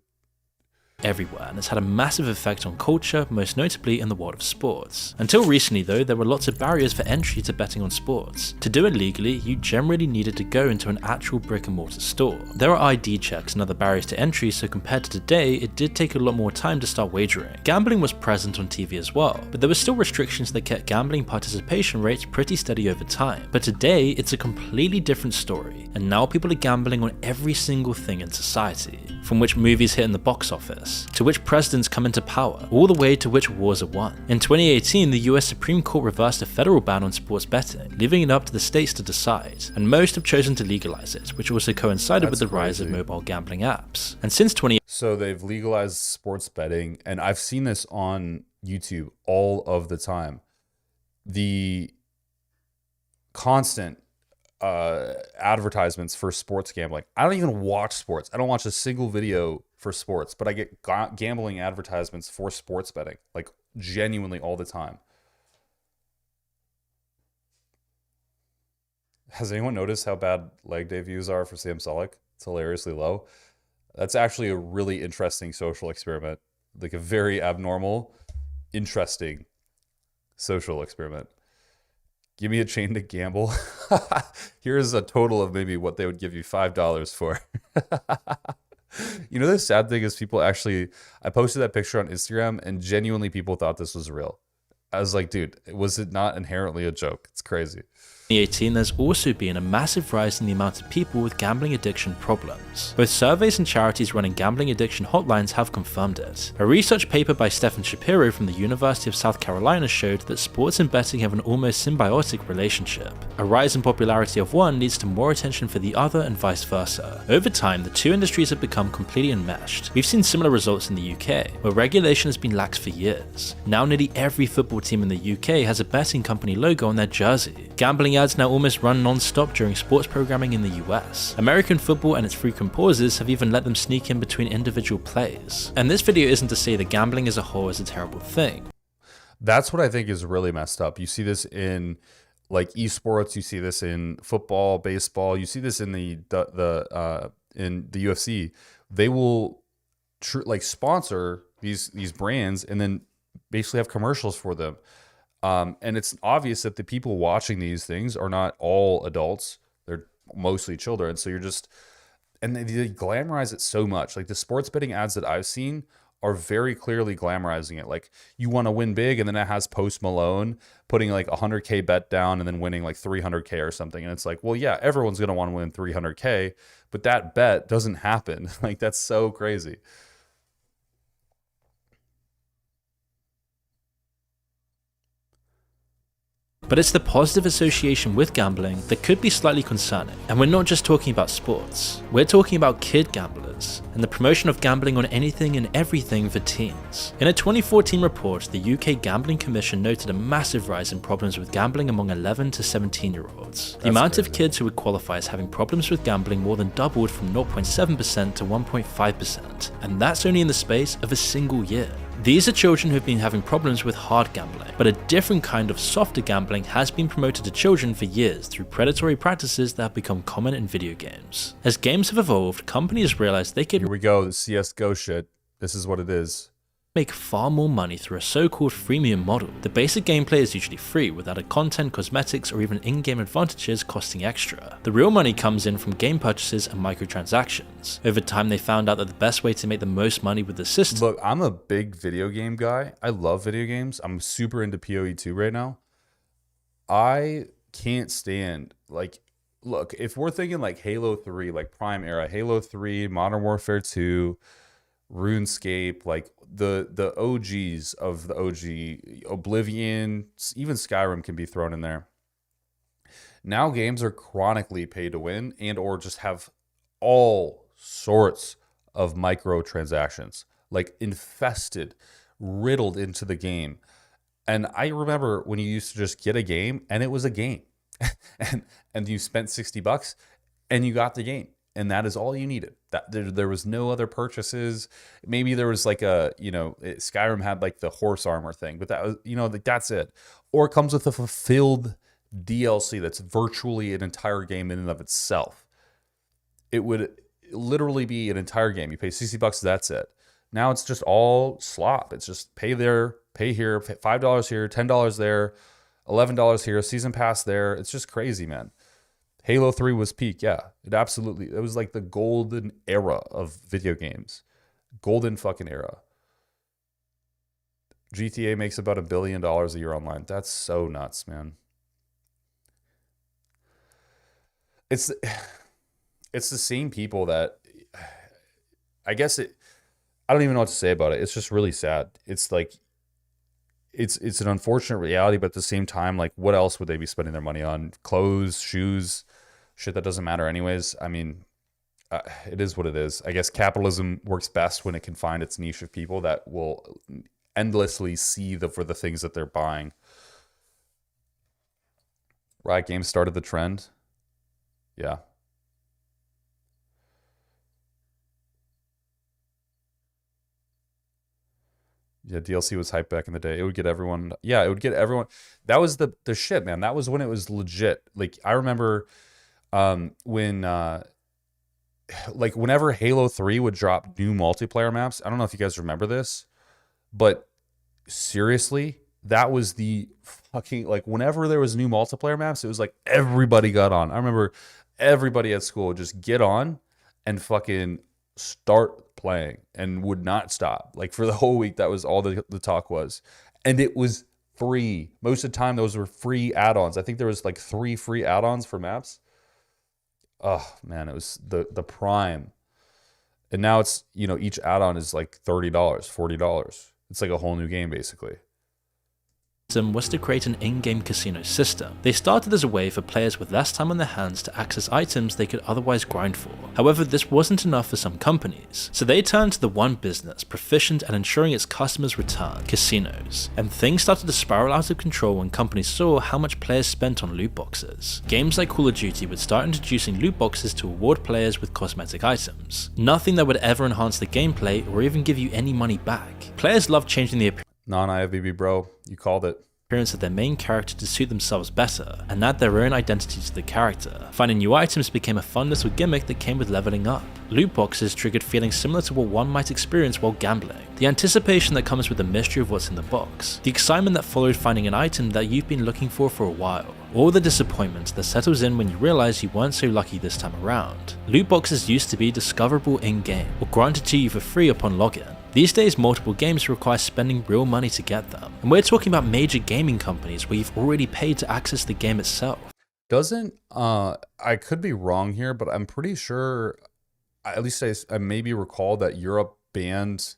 Everywhere, and it's had a massive effect on culture, most notably in the world of sports. Until recently though, there were lots of barriers for entry to betting on sports. To do it legally, you generally needed to go into an actual brick and mortar store. There are ID checks and other barriers to entry, so compared to today, it did take a lot more time to start wagering. Gambling was present on TV as well, but there were still restrictions that kept gambling participation rates pretty steady over time. But today, it's a completely different story, and now people are gambling on every single thing in society. From which movies hit in the box office, to which presidents come into power, all the way to which wars are won. In 2018, the US Supreme Court reversed a federal ban on sports betting, leaving it up to the states to decide, and most have chosen to legalize it, which also coincided with the rise of mobile gambling apps. And since So they've legalized sports betting, and I've seen this on YouTube all of the time. The constant advertisements for sports gambling. I don't even watch sports. I don't watch a single video for sports, but I get gambling advertisements for sports betting, like genuinely all the time. Has anyone noticed how bad leg day views are for Sam Sulek? It's hilariously low. That's actually a really interesting social experiment, like a very abnormal, interesting social experiment. Give me a chain to gamble. Here's a total of maybe what they would give you $5 for. You know, the sad thing is people actually, I posted that picture on Instagram and genuinely people thought this was real. I was like, dude, was it not inherently a joke? It's crazy. 2018, there's also been a massive rise in the amount of people with gambling addiction problems. Both surveys and charities running gambling addiction hotlines have confirmed it. A research paper by Stephen Shapiro from the University of South Carolina showed that sports and betting have an almost symbiotic relationship. A rise in popularity of one leads to more attention for the other and vice versa. Over time, the two industries have become completely enmeshed. We've seen similar results in the UK, where regulation has been lax for years. Now nearly every football team in the UK has a betting company logo on their jersey. Gambling ads now almost run non-stop during sports programming in the US. American football and its frequent pauses have even let them sneak in between individual plays. And this video isn't to say that gambling as a whole is a terrible thing. That's what I think is really messed up. You see this in like esports, you see this in football, baseball, you see this in the UFC. They will like sponsor these brands and then basically have commercials for them. And it's obvious that the people watching these things are not all adults. They're mostly children. So you're just, and they glamorize it so much. Like the sports betting ads that I've seen are very clearly glamorizing it. Like you want to win big, and then it has Post Malone putting like a 100K bet down and then winning like 300K or something. And it's like, well, yeah, everyone's going to want to win 300K, but that bet doesn't happen. Like that's so crazy. But it's the positive association with gambling that could be slightly concerning. And we're not just talking about sports, we're talking about kid gamblers and the promotion of gambling on anything and everything for teens. In a 2014 report, the UK Gambling Commission noted a massive rise in problems with gambling among 11 to 17-year-olds. The amount of kids who would qualify as having problems with gambling more than doubled from 0.7% to 1.5%, and that's only in the space of a single year. These are children who have been having problems with hard gambling, but a different kind of softer gambling has been promoted to children for years through predatory practices that have become common in video games. As games have evolved, companies realized they could Here we go, the CSGO shit. This is what it is. Make far more money through a so-called freemium model. The basic gameplay is usually free with added content, cosmetics, or even in-game advantages costing extra. The real money comes in from game purchases and microtransactions. Over time they found out that the best way to make the most money with the system— Look, I'm a big video game guy. I love video games. I'm super into PoE2 right now. I can't stand, like, look, if we're thinking like Halo 3, like Prime era, Halo 3, Modern Warfare 2, RuneScape, like the OGs of the OG, Oblivion, even Skyrim can be thrown in there. Now games are chronically pay to win and or just have all sorts of microtransactions, like infested, riddled into the game. And I remember when you used to just get a game and it was a game and you spent $60 and you got the game. And that is all you needed. That there was no other purchases. Maybe there was like a, Skyrim had like the horse armor thing, but that was, like that's it. Or it comes with a fulfilled DLC that's virtually an entire game in and of itself. It would literally be an entire game. You pay $60, that's it. Now it's just all slop. It's just pay there, pay here, $5 here, $10 there, $11 here, season pass there. It's just crazy, man. Halo 3 was peak, yeah. It was like the golden era of video games. Golden fucking era. GTA makes about $1 billion a year online. That's so nuts, man. It's the same people that, I guess I don't even know what to say about it. It's just really sad. It's like, it's an unfortunate reality, but at the same time, like, what else would they be spending their money on? Clothes, shoes, shit that doesn't matter anyways. I mean, it is what it is. I guess capitalism works best when it can find its niche of people that will endlessly see for the things that they're buying. Riot Games started the trend. Yeah. Yeah, DLC was hype back in the day. It would get everyone. Yeah, it would get everyone. That was the shit, man. That was when it was legit. Like, I remember when like whenever Halo 3 would drop new multiplayer maps. I don't know if you guys remember this, but seriously, that was the fucking, like, whenever there was new multiplayer maps, it was like everybody got on. I remember everybody at school would just get on and fucking start playing and would not stop. Like, for the whole week, that was all the talk was. And it was free. Most of the time, those were free add-ons. I think there was like 3 free add-ons for maps. Oh, man, it was the prime. And now it's, you know, each add-on is like $30, $40. It's like a whole new game, basically. Was to create an in-game casino system. They started as a way for players with less time on their hands to access items they could otherwise grind for. However, this wasn't enough for some companies, so they turned to the one business proficient at ensuring its customers' return: casinos. And things started to spiral out of control when companies saw how much players spent on loot boxes. Games like Call of Duty would start introducing loot boxes to reward players with cosmetic items. Nothing that would ever enhance the gameplay or even give you any money back. Players loved changing the non-IFBB, bro. You called it. Appearance of their main character to suit themselves better, and add their own identity to the character. Finding new items became a fun little gimmick that came with leveling up. Loot boxes triggered feelings similar to what one might experience while gambling. The anticipation that comes with the mystery of what's in the box. The excitement that followed finding an item that you've been looking for a while. Or the disappointment that settles in when you realize you weren't so lucky this time around. Loot boxes used to be discoverable in-game, or granted to you for free upon login. These days, multiple games require spending real money to get them. And we're talking about major gaming companies where you've already paid to access the game itself. Doesn't, I could be wrong here, but I'm pretty sure, at least I maybe recall that Europe banned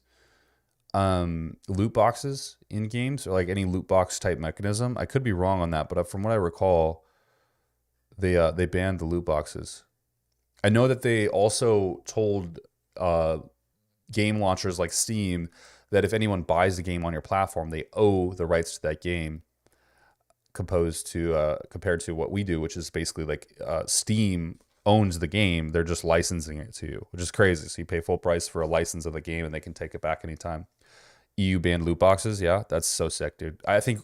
loot boxes in games, or like any loot box type mechanism. I could be wrong on that, but from what I recall, they banned the loot boxes. I know that they also told game launchers like Steam that if anyone buys the game on your platform, they owe the rights to that game, compared to what we do, which is basically like Steam owns the game, they're just licensing it to you, which is crazy. So you pay full price for a license of the game and they can take it back anytime. EU banned loot boxes. Yeah, that's so sick, dude. I think,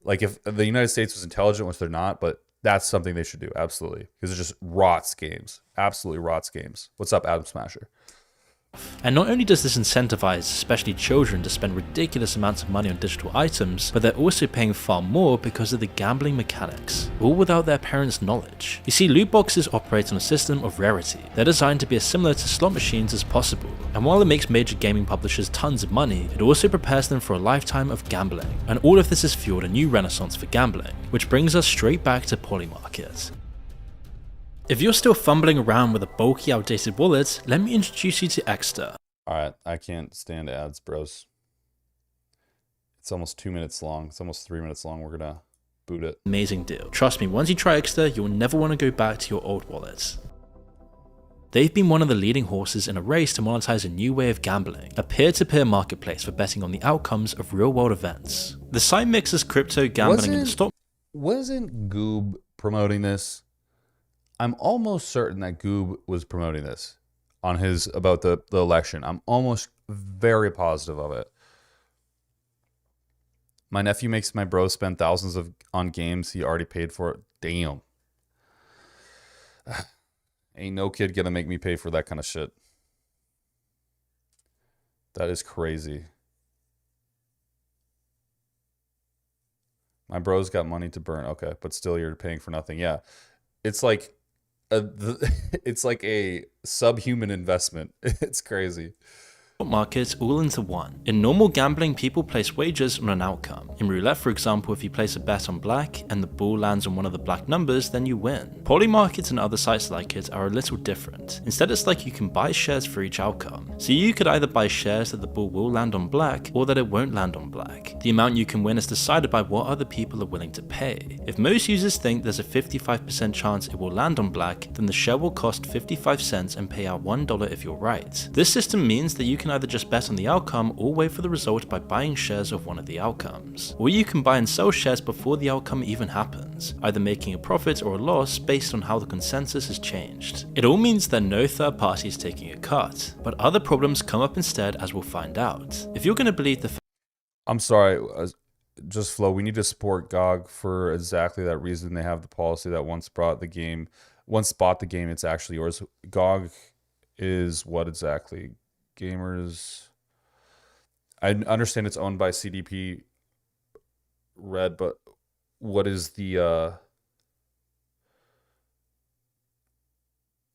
like, if the United States was intelligent, which they're not, but that's something they should do, absolutely, because it just rots games, absolutely rots games. What's up, Adam Smasher? And not only does this incentivize especially children to spend ridiculous amounts of money on digital items, but they're also paying far more because of the gambling mechanics, all without their parents' knowledge. You see, loot boxes operate on a system of rarity. They're designed to be as similar to slot machines as possible, and while it makes major gaming publishers tons of money, it also prepares them for a lifetime of gambling. And all of this has fueled a new renaissance for gambling, which brings us straight back to Polymarket. If you're still fumbling around with a bulky, outdated wallet, let me introduce you to Extra. Alright, I can't stand ads, bros. It's almost 2 minutes long. It's almost 3 minutes long. We're gonna boot it. Amazing deal. Trust me, once you try Extra, you'll never want to go back to your old wallet. They've been one of the leading horses in a race to monetize a new way of gambling, a peer-to-peer marketplace for betting on the outcomes of real-world events. The site mixes crypto, gambling, and the stock. Wasn't Goob promoting this? I'm almost certain that Goob was promoting this on his, about the election. I'm almost very positive of it. My nephew makes my bro spend thousands on games he already paid for it. Damn. Ain't no kid gonna make me pay for that kind of shit. That is crazy. My bro's got money to burn. Okay, but still you're paying for nothing. Yeah. It's like it's like a subhuman investment. It's crazy. Markets all into one. In normal gambling, people place wagers on an outcome. In roulette, for example, if you place a bet on black and the ball lands on one of the black numbers, then you win. Polymarket and other sites like it are a little different. Instead, it's like you can buy shares for each outcome. So you could either buy shares that the ball will land on black or that it won't land on black. The amount you can win is decided by what other people are willing to pay. If most users think there's a 55% chance it will land on black, then the share will cost 55 cents and pay out $1 if you're right. This system means that you can either just bet on the outcome or wait for the result by buying shares of one of the outcomes. Or you can buy and sell shares before the outcome even happens, either making a profit or a loss based on how the consensus has changed. It all means that no third party is taking a cut, but other problems come up instead, as we'll find out. If you're going to believe the I'm sorry, just Flo, we need to support GOG for exactly that reason. They have the policy that once bought the game, it's actually yours. GOG is what exactly? Gamers, I understand it's owned by CDP read, but what is the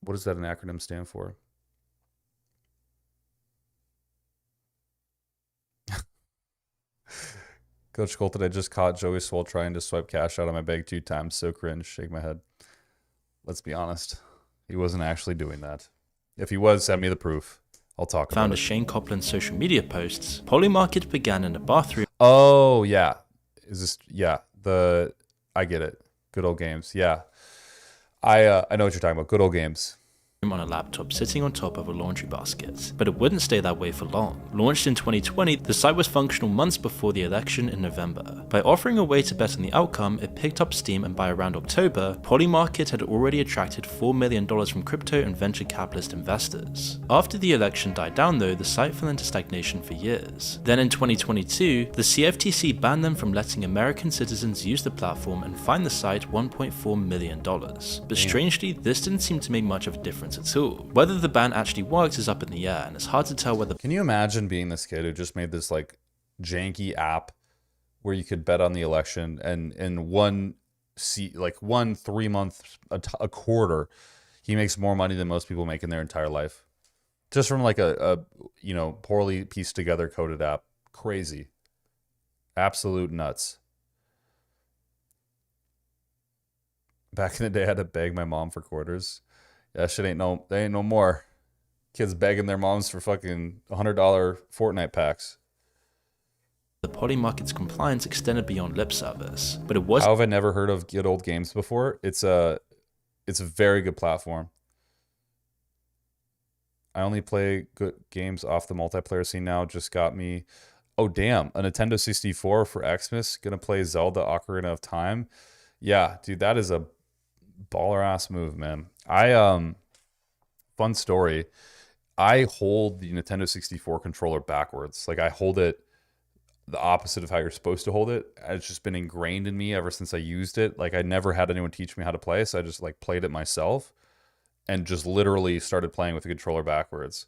what does that an acronym stand for? Coach Colton, I just caught Joey Swoll trying to swipe cash out of my bag 2 times. So cringe. Shake my head. Let's be honest. He wasn't actually doing that. If he was, send me the proof. I'll talk about Founder it. Shane Copland's social media posts, Polymarket began in a bathroom. Oh, yeah. Is this, yeah, I get it. Good old games. Yeah. I know what you're talking about. Good old games. On a laptop sitting on top of a laundry basket. But it wouldn't stay that way for long. Launched in 2020, the site was functional months before the election in November. By offering a way to bet on the outcome, it picked up steam, and by around October, Polymarket had already attracted $4 million from crypto and venture capitalist investors. After the election died down though, the site fell into stagnation for years. Then in 2022, the CFTC banned them from letting American citizens use the platform and fined the site $1.4 million. But strangely, this didn't seem to make much of a difference at all. Whether the ban actually worked is up in the air, and it's hard to tell whether... Can you imagine being this kid who just made this like janky app where you could bet on the election, and in one 3 month, a quarter, he makes more money than most people make in their entire life, just from like a poorly pieced together coded app. Crazy, absolute nuts. Back in the day, I had to beg my mom for quarters. That shit ain't no more. Kids begging their moms for fucking $100 Fortnite packs. The Polymarket's compliance extended beyond lip service, but it was... How have I never heard of Good Old Games before? It's a very good platform. I only play good games off the multiplayer scene now. Just got me... Oh, damn. A Nintendo 64 for Xmas. Gonna play Zelda Ocarina of Time. Yeah, dude, that is a baller-ass move, man. Fun story. I hold the Nintendo 64 controller backwards. Like, I hold it the opposite of how you're supposed to hold it. It's just been ingrained in me ever since I used it. Like, I never had anyone teach me how to play, so I just like played it myself and just literally started playing with the controller backwards.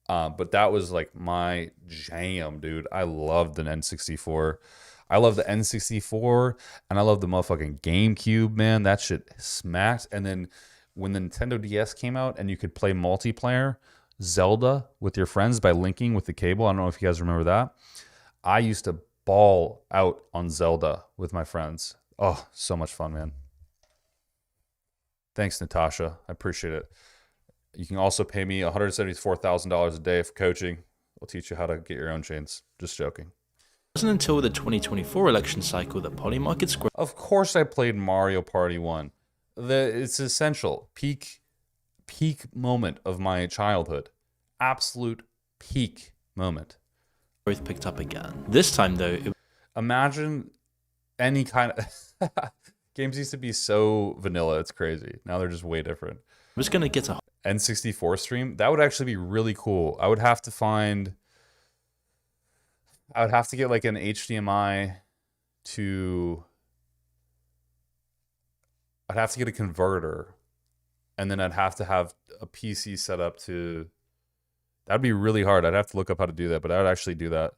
But that was like my jam, dude. I loved the N64. I love the N64, and I love the motherfucking GameCube, man. That shit smacked. And then when the Nintendo DS came out and you could play multiplayer Zelda with your friends by linking with the cable. I don't know if you guys remember that. I used to ball out on Zelda with my friends. Oh, so much fun, man. Thanks, Natasha. I appreciate it. You can also pay me $174,000 a day for coaching. I'll teach you how to get your own chains. Just joking. It wasn't until the 2024 election cycle that Polymarket's growth... Of course I played Mario Party 1. It's essential. Peak moment of my childhood. Absolute peak moment. Growth picked up again. This time, though... Imagine any kind of... Games used to be so vanilla. It's crazy. Now they're just way different. I was going to get a N64 stream. That would actually be really cool. I would have to get like an HDMI to... I'd have to get a converter, and then I'd have to have a PC set up to... That'd be really hard. I'd have to look up how to do that, but I would actually do that.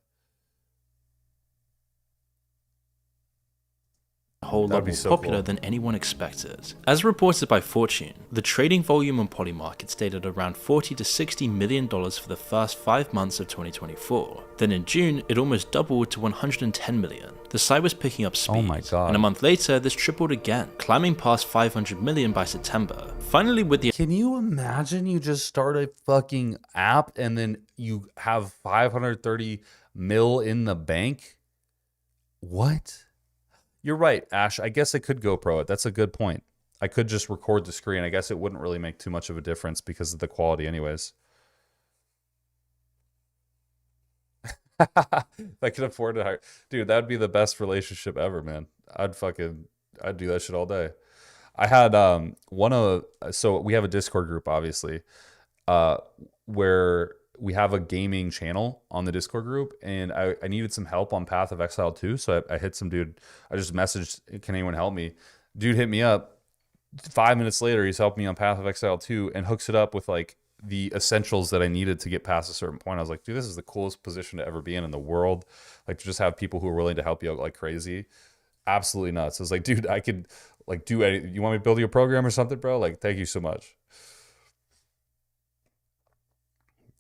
Whole lot more popular than anyone expected. As reported by Fortune, the trading volume on Polymarket stayed at around $40 to $60 million for the first 5 months of 2024. Then in June, it almost doubled to $110 million. The site was picking up speed. Oh my god. And a month later, this tripled again, climbing past $500 million by September. Finally, with the... Can you imagine you just start a fucking app and then you have 530 mil in the bank? What? You're right, Ash. I guess I could GoPro it. That's a good point. I could just record the screen. I guess it wouldn't really make too much of a difference because of the quality anyways. If I could afford to hire... Dude, that would be the best relationship ever, man. I'd do that shit all day. I had so we have a Discord group, obviously, where we have a gaming channel on the Discord group, and I needed some help on Path of Exile 2, so I hit some dude. I just messaged, can anyone help me? Dude hit me up. 5 minutes later, he's helped me on Path of Exile 2 and hooks it up with like the essentials that I needed to get past a certain point. I was like, dude, this is the coolest position to ever be in the world. Like, to just have people who are willing to help you out like crazy. absolutely nuts. I was like, dude, I could like do anything. You want me to build you a program or something, bro? Like, thank you so much.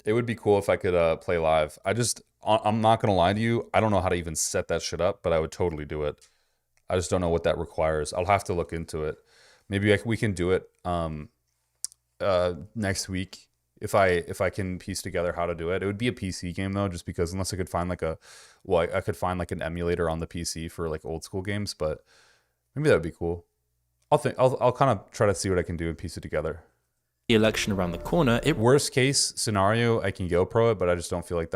It would be cool if I could play live. I'm not gonna lie to you. I don't know how to even set that shit up, but I would totally do it. I just don't know what that requires. I'll have to look into it. Maybe we can do it next week if I can piece together how to do it. It would be a PC game though, just because unless I could find I could find like an emulator on the PC for like old school games, but maybe that would be cool. I'll kind of try to see what I can do and piece it together. The election around the corner, Worst case scenario, I can GoPro it, but I just don't feel like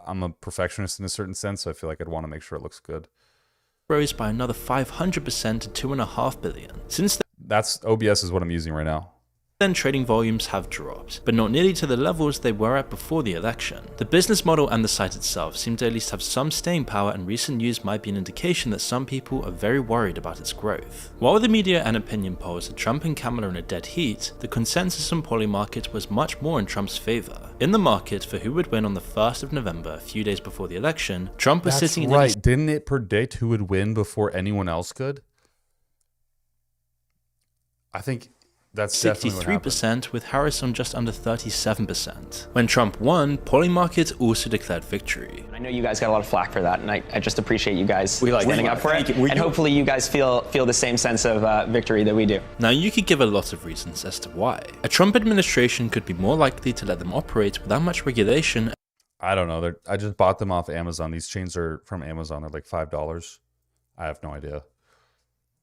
I'm a perfectionist in a certain sense, so I feel like I'd want to make sure it looks good. Rose by another 500% to $2.5 billion. Since that's OBS is what I'm using right now. Then trading volumes have dropped, but not nearly to the levels they were at before the election. The business model and the site itself seem to at least have some staying power, and recent news might be an indication that some people are very worried about its growth. While the media and opinion polls had Trump and Kamala in a dead heat, the consensus on Polymarket was much more in Trump's favor. In the market for who would win on the 1st of November, a few days before the election, Trump was sitting in right. Didn't it predict who would win before anyone else could? I think that's 63%, with Harris on just under 37%. When Trump won, Polymarket also declared victory. I know you guys got a lot of flack for that, and I just appreciate you guys standing up for it. And hopefully you guys feel the same sense of victory that we do. Now, you could give a lot of reasons as to why. A Trump administration could be more likely to let them operate without much regulation. I don't know. I just bought them off Amazon. These chains are from Amazon. They're like $5. I have no idea.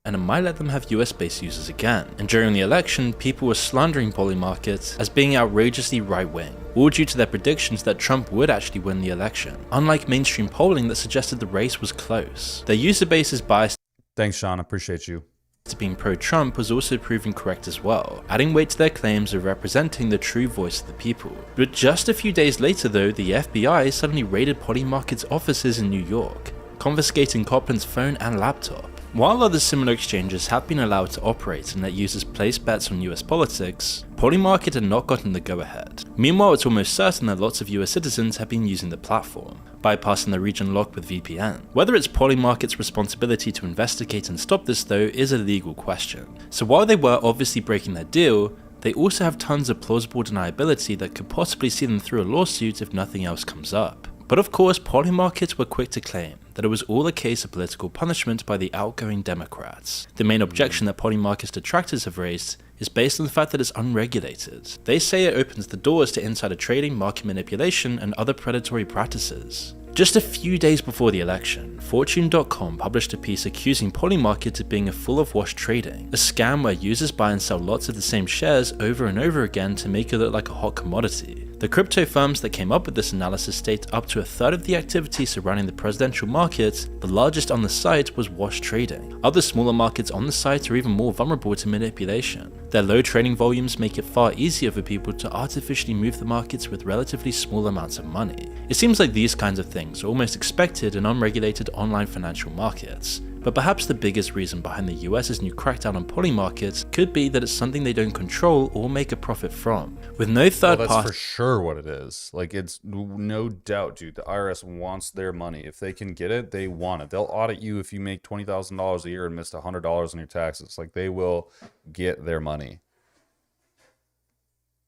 And it might let them have US-based users again. And during the election, people were slandering Polymarket as being outrageously right-wing, all due to their predictions that Trump would actually win the election, unlike mainstream polling that suggested the race was close. Their user base is biased. Thanks, Sean. Appreciate you. To being pro-Trump was also proven correct as well, adding weight to their claims of representing the true voice of the people. But just a few days later though, the FBI suddenly raided Polymarket's offices in New York, confiscating Copland's phone and laptop. While other similar exchanges have been allowed to operate and let users place bets on US politics, Polymarket had not gotten the go-ahead. Meanwhile, it's almost certain that lots of US citizens have been using the platform, bypassing the region lock with VPN. Whether it's Polymarket's responsibility to investigate and stop this though is a legal question. So while they were obviously breaking their deal, they also have tons of plausible deniability that could possibly see them through a lawsuit if nothing else comes up. But of course, Polymarket were quick to claim that it was all a case of political punishment by the outgoing Democrats. The main objection that Polymarket's detractors have raised is based on the fact that it's unregulated. They say it opens the doors to insider trading, market manipulation, and other predatory practices. Just a few days before the election, Fortune.com published a piece accusing Polymarket of being a full of wash trading, a scam where users buy and sell lots of the same shares over and over again to make it look like a hot commodity. The crypto firms that came up with this analysis state up to a third of the activity surrounding the presidential market, the largest on the site, was wash trading. Other smaller markets on the site are even more vulnerable to manipulation. Their low trading volumes make it far easier for people to artificially move the markets with relatively small amounts of money. It seems like these kinds of things are almost expected in unregulated online financial markets. But perhaps the biggest reason behind the US's new crackdown on Polymarket could be that it's something they don't control or make a profit from. With no third party. That's for sure what it is. Like, it's no doubt, dude. The IRS wants their money. If they can get it, they want it. They'll audit you if you make $20,000 a year and missed $100 on your taxes. Like, they will get their money.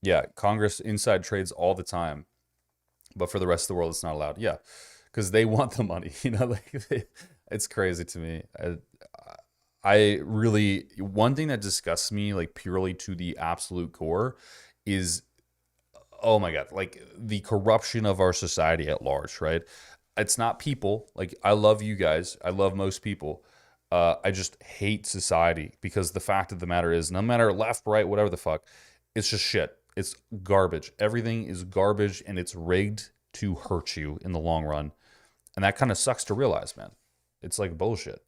Yeah, Congress inside trades all the time. But for the rest of the world, it's not allowed. Yeah, because they want the money. You know, like it's crazy to me. I really, one thing that disgusts me, like purely to the absolute core, is, oh my God, like the corruption of our society at large, right? It's not people. Like, I love you guys. I love most people. I just hate society because the fact of the matter is, no matter left, right, whatever the fuck, it's just shit. It's garbage. Everything is garbage and it's rigged to hurt you in the long run. And that kind of sucks to realize, man. It's like bullshit.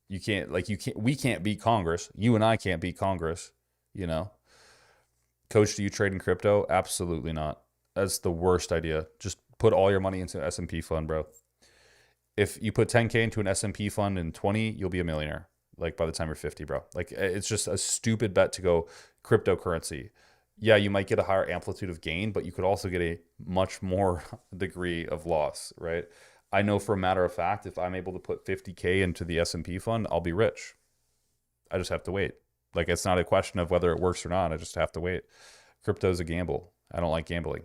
We can't beat Congress. You and I can't beat Congress, you know? Coach, do you trade in crypto? Absolutely not. That's the worst idea. Just put all your money into an S&P fund, bro. If you put 10K into an S&P fund in 20, you'll be a millionaire. Like by the time you're 50, bro. Like, it's just a stupid bet to go cryptocurrency. Yeah, you might get a higher amplitude of gain, but you could also get a much more degree of loss, right? I know for a matter of fact, if I'm able to put 50K into the S&P fund, I'll be rich. I just have to wait. Like, it's not a question of whether it works or not. I just have to wait. Crypto's a gamble. I don't like gambling.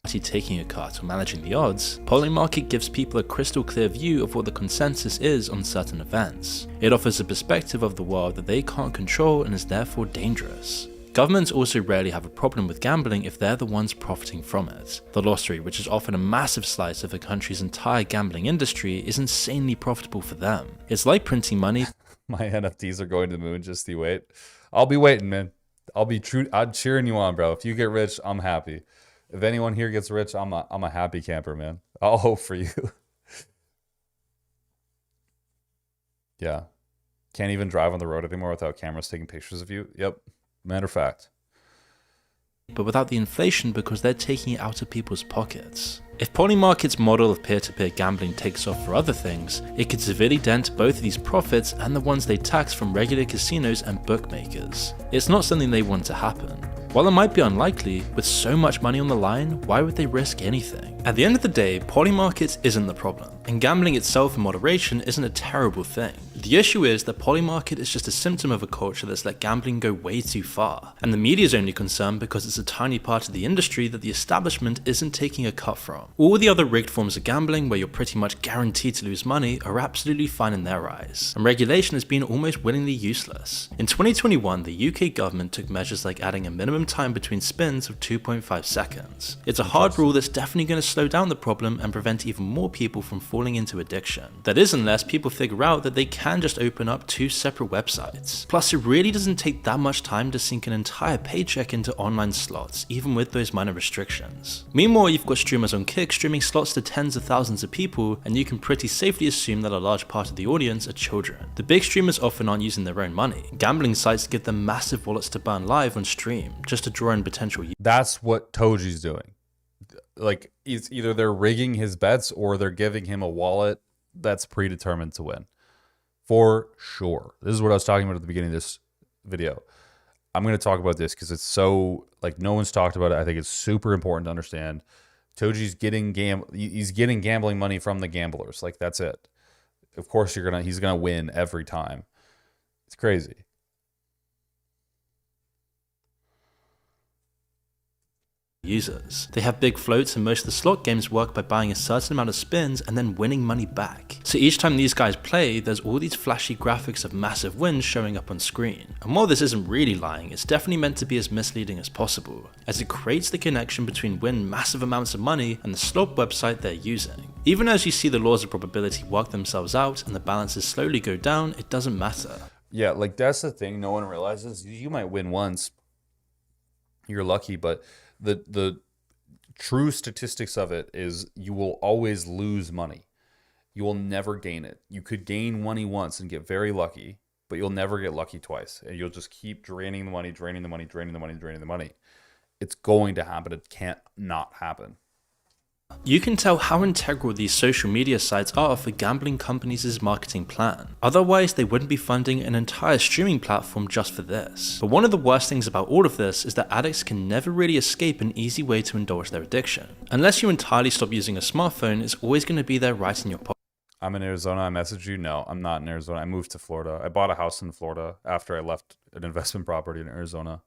Taking a cut or managing the odds, Polymarket gives people a crystal clear view of what the consensus is on certain events. It offers a perspective of the world that they can't control and is therefore dangerous. Governments also rarely have a problem with gambling if they're the ones profiting from it. The lottery, which is often a massive slice of a country's entire gambling industry, is insanely profitable for them. It's like printing money. My NFTs are going to the moon, just you wait. I'll be waiting, man. I'm cheering you on, bro. If you get rich, I'm happy. If anyone here gets rich, I'm a happy camper, man. I'll hope for you. Yeah. Can't even drive on the road anymore without cameras taking pictures of you. Yep. Matter of fact. But without the inflation because they're taking it out of people's pockets. If Polymarket's model of peer-to-peer gambling takes off for other things, it could severely dent both of these profits and the ones they tax from regular casinos and bookmakers. It's not something they want to happen. While it might be unlikely, with so much money on the line, why would they risk anything? At the end of the day, Polymarket isn't the problem, and gambling itself in moderation isn't a terrible thing. The issue is that Polymarket is just a symptom of a culture that's let gambling go way too far, and the media's only concerned because it's a tiny part of the industry that the establishment isn't taking a cut from. All the other rigged forms of gambling where you're pretty much guaranteed to lose money are absolutely fine in their eyes, and regulation has been almost willingly useless. In 2021, the UK government took measures like adding a minimum time between spins of 2.5 seconds. It's a hard rule that's definitely going to slow down the problem and prevent even more people from falling into addiction. That is, unless people figure out that they can just open up 2 separate websites. Plus, it really doesn't take that much time to sink an entire paycheck into online slots, even with those minor restrictions. Meanwhile, you've got streamers on Kick streaming slots to tens of thousands of people, and you can pretty safely assume that a large part of the audience are children. The big streamers often aren't using their own money. Gambling sites give them massive wallets to burn live on stream, just to draw in potential users. That's what Toji's doing. Like, it's either they're rigging his bets or they're giving him a wallet that's predetermined to win. For sure. This is what I was talking about at the beginning of this video. I'm going to talk about this because it's so, like, no one's talked about it. I think it's super important to understand. Toji's getting he's getting gambling money from the gamblers. Like, that's it. Of course he's gonna win every time. It's crazy. Users. They have big floats, and most of the slot games work by buying a certain amount of spins and then winning money back. So each time these guys play, there's all these flashy graphics of massive wins showing up on screen. And while this isn't really lying, it's definitely meant to be as misleading as possible, as it creates the connection between winning massive amounts of money and the slot website they're using. Even as you see the laws of probability work themselves out and the balances slowly go down, it doesn't matter. Yeah, like, that's the thing no one realizes. You might win once. You're lucky, but the true statistics of it is you will always lose money. You will never gain it. You could gain money once and get very lucky, but you'll never get lucky twice. And you'll just keep draining the money, draining the money, draining the money, draining the money. It's going to happen. It can't not happen. You can tell how integral these social media sites are for gambling companies' marketing plan. Otherwise, they wouldn't be funding an entire streaming platform just for this. But one of the worst things about all of this is that addicts can never really escape an easy way to indulge their addiction. Unless you entirely stop using a smartphone, it's always going to be there right in your pocket. I'm in Arizona. I messaged you. No, I'm not in Arizona. I moved to Florida. I bought a house in Florida after I left an investment property in Arizona.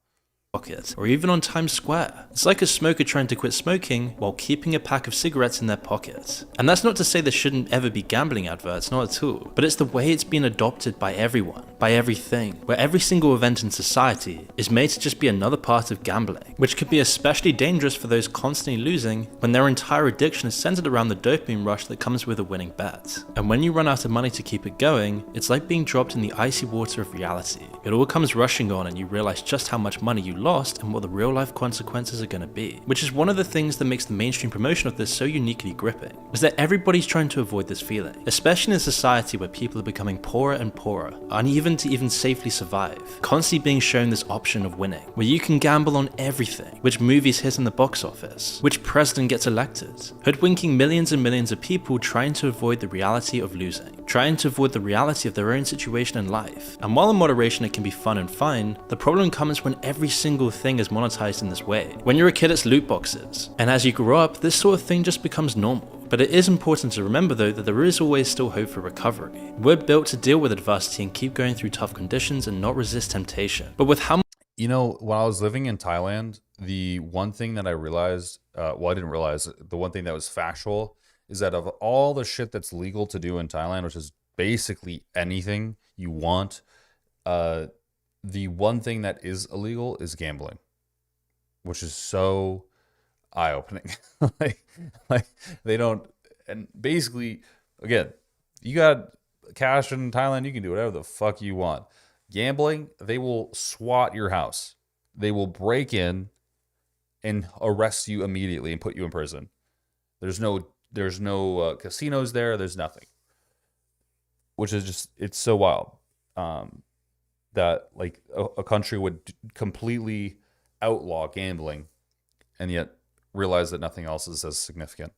Or even on Times Square. It's like a smoker trying to quit smoking while keeping a pack of cigarettes in their pocket. And that's not to say there shouldn't ever be gambling adverts, not at all, but it's the way it's been adopted by everyone, by everything, where every single event in society is made to just be another part of gambling, which could be especially dangerous for those constantly losing when their entire addiction is centered around the dopamine rush that comes with a winning bet. And when you run out of money to keep it going, it's like being dropped in the icy water of reality. It all comes rushing on and you realize just how much money you lost and what the real life consequences are going to be. Which is one of the things that makes the mainstream promotion of this so uniquely gripping, is that everybody's trying to avoid this feeling, especially in a society where people are becoming poorer and poorer, uneven to even safely survive, constantly being shown this option of winning, where you can gamble on everything, which movies hit in the box office, which president gets elected, hoodwinking millions and millions of people trying to avoid the reality of losing, trying to avoid the reality of their own situation in life. And while in moderation it can be fun and fine, the problem comes when every single thing is monetized in this way. When you're a kid, it's loot boxes, and as you grow up, this sort of thing just becomes normal. But it is important to remember though that there is always still hope for recovery. We're built to deal with adversity and keep going through tough conditions and not resist temptation. But with how You know, when I was living in Thailand, the one thing that I realized, well, I didn't realize, the one thing that was factual is that of all the shit that's legal to do in Thailand, which is basically anything you want, the one thing that is illegal is gambling, which is so eye-opening. like they don't, and basically, again, you got cash in Thailand, you can do whatever the fuck you want. Gambling, they will SWAT your house. They will break in and arrest you immediately and put you in prison. There's no casinos there. There's nothing, which is just, it's so wild that like a country would completely outlaw gambling and yet realize that nothing else is as significant.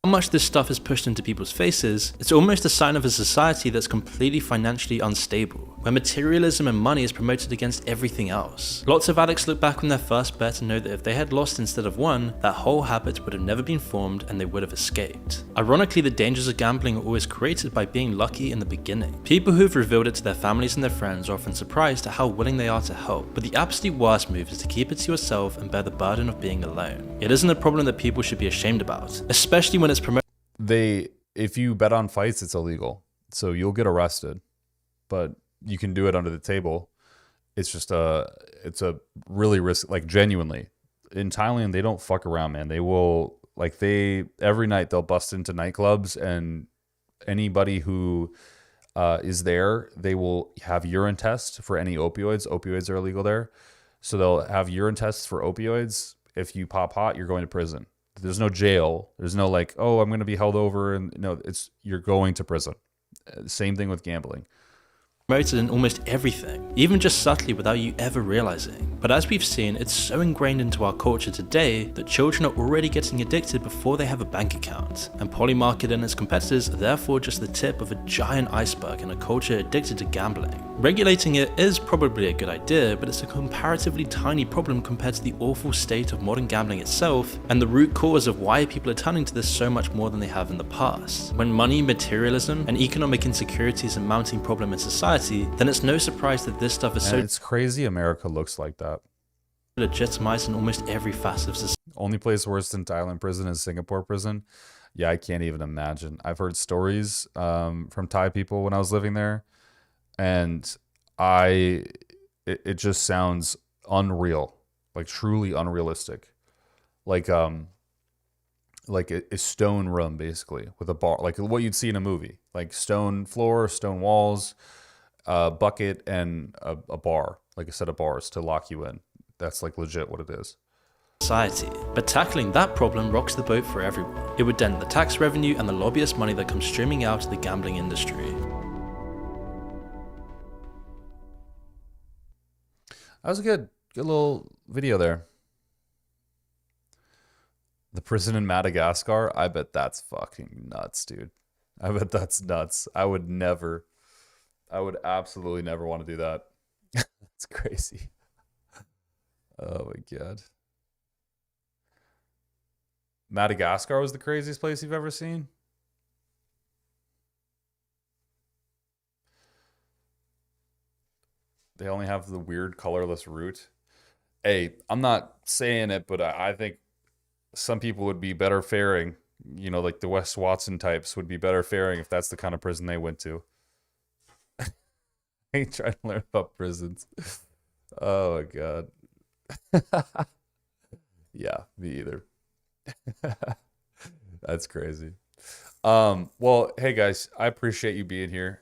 How much this stuff is pushed into people's faces, it's almost a sign of a society that's completely financially unstable, where materialism and money is promoted against everything else. Lots of addicts look back on their first bet and know that if they had lost instead of won, that whole habit would have never been formed and they would have escaped. Ironically, the dangers of gambling are always created by being lucky in the beginning. People who've revealed it to their families and their friends are often surprised at how willing they are to help, but the absolute worst move is to keep it to yourself and bear the burden of being alone. It isn't a problem that people should be ashamed about, especially when it's if you bet on fights, it's illegal, so you'll get arrested, but you can do it under the table. It's just it's a really risk, like genuinely in Thailand, they don't fuck around, man. They will, like, every night they'll bust into nightclubs, and anybody who is there, they will have urine tests for any opioids are illegal there, so they'll have urine tests for opioids. If you pop hot, you're going to prison. There's no jail. There's no like, oh, I'm going to be held over. And no, you're going to prison. Same thing with gambling. Promoted in almost everything, even just subtly without you ever realizing. But as we've seen, it's so ingrained into our culture today that children are already getting addicted before they have a bank account. And Polymarket and its competitors are therefore just the tip of a giant iceberg in a culture addicted to gambling. Regulating it is probably a good idea, but it's a comparatively tiny problem compared to the awful state of modern gambling itself and the root cause of why people are turning to this so much more than they have in the past. When money, materialism, and economic insecurity is a mounting problem in society, then it's no surprise that this stuff is It's crazy America looks like that. Legitimized in almost every facet of society. Only place worse than Thailand prison is Singapore prison. Yeah, I can't even imagine. I've heard stories from Thai people when I was living there, and it just sounds unreal, like truly unrealistic. Like a stone room basically with a bar, like what you'd see in a movie, like stone floor, stone walls, a bucket, and a bar, like a set of bars to lock you in. That's like legit what it is. Society. But tackling that problem rocks the boat for everyone. It would dent the tax revenue and the lobbyist money that comes streaming out of the gambling industry. That was a good little video there. The prison in Madagascar, I bet that's fucking nuts, dude. I bet that's nuts. I would absolutely never want to do that. It's crazy. Oh my God. Madagascar was the craziest place you've ever seen? They only have the weird colorless root. Hey, I'm not saying it, but I think some people would be better faring, you know, like the Wes Watson types would be better faring if that's the kind of prison they went to. I ain't trying to learn about prisons. Oh my God. Yeah, me either. That's crazy. Well, hey guys, I appreciate you being here.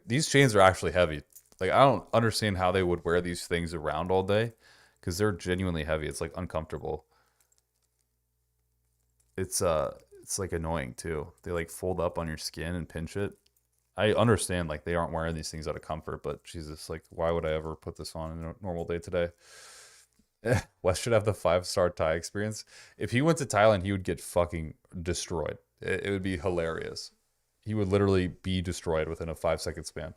These chains are actually heavy. Like, I don't understand how they would wear these things around all day, because they're genuinely heavy. It's like uncomfortable. It's like annoying too. They like fold up on your skin and pinch it. I understand like they aren't wearing these things out of comfort, but Jesus, like, why would I ever put this on in a normal day today? Wes should have the 5-star Thai experience. If he went to Thailand, he would get fucking destroyed. It would be hilarious. He would literally be destroyed within a 5-second span.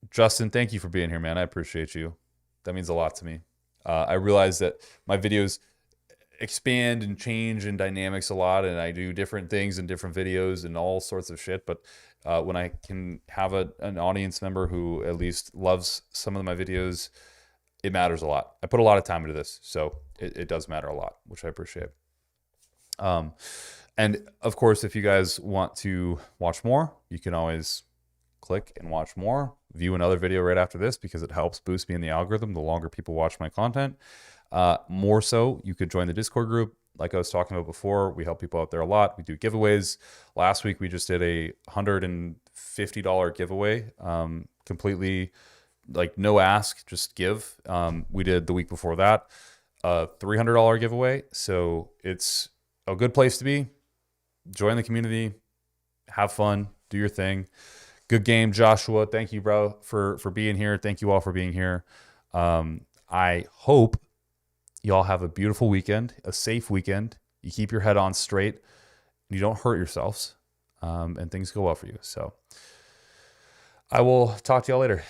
Justin, thank you for being here, man. I appreciate you. That means a lot to me. I realize that my videos, expand and change in dynamics a lot, and I do different things in different videos and all sorts of shit. But when I can have an audience member who at least loves some of my videos, it matters a lot. I put a lot of time into this, so it does matter a lot, which I appreciate. And of course, if you guys want to watch more, you can always click and watch more, view another video right after this, because it helps boost me in the algorithm the longer people watch my content. More so, you could join the Discord group. Like I was talking about before, we help people out there a lot. We do giveaways. Last week, we just did a $150 giveaway, completely like no ask, just give. We did the week before that a $300 giveaway. So it's a good place to be. Join the community, have fun, do your thing. Good game, Joshua. Thank you, bro, for being here. Thank you all for being here. I hope you all have a beautiful weekend, a safe weekend. You keep your head on straight, and you don't hurt yourselves, and things go well for you. So I will talk to y'all later.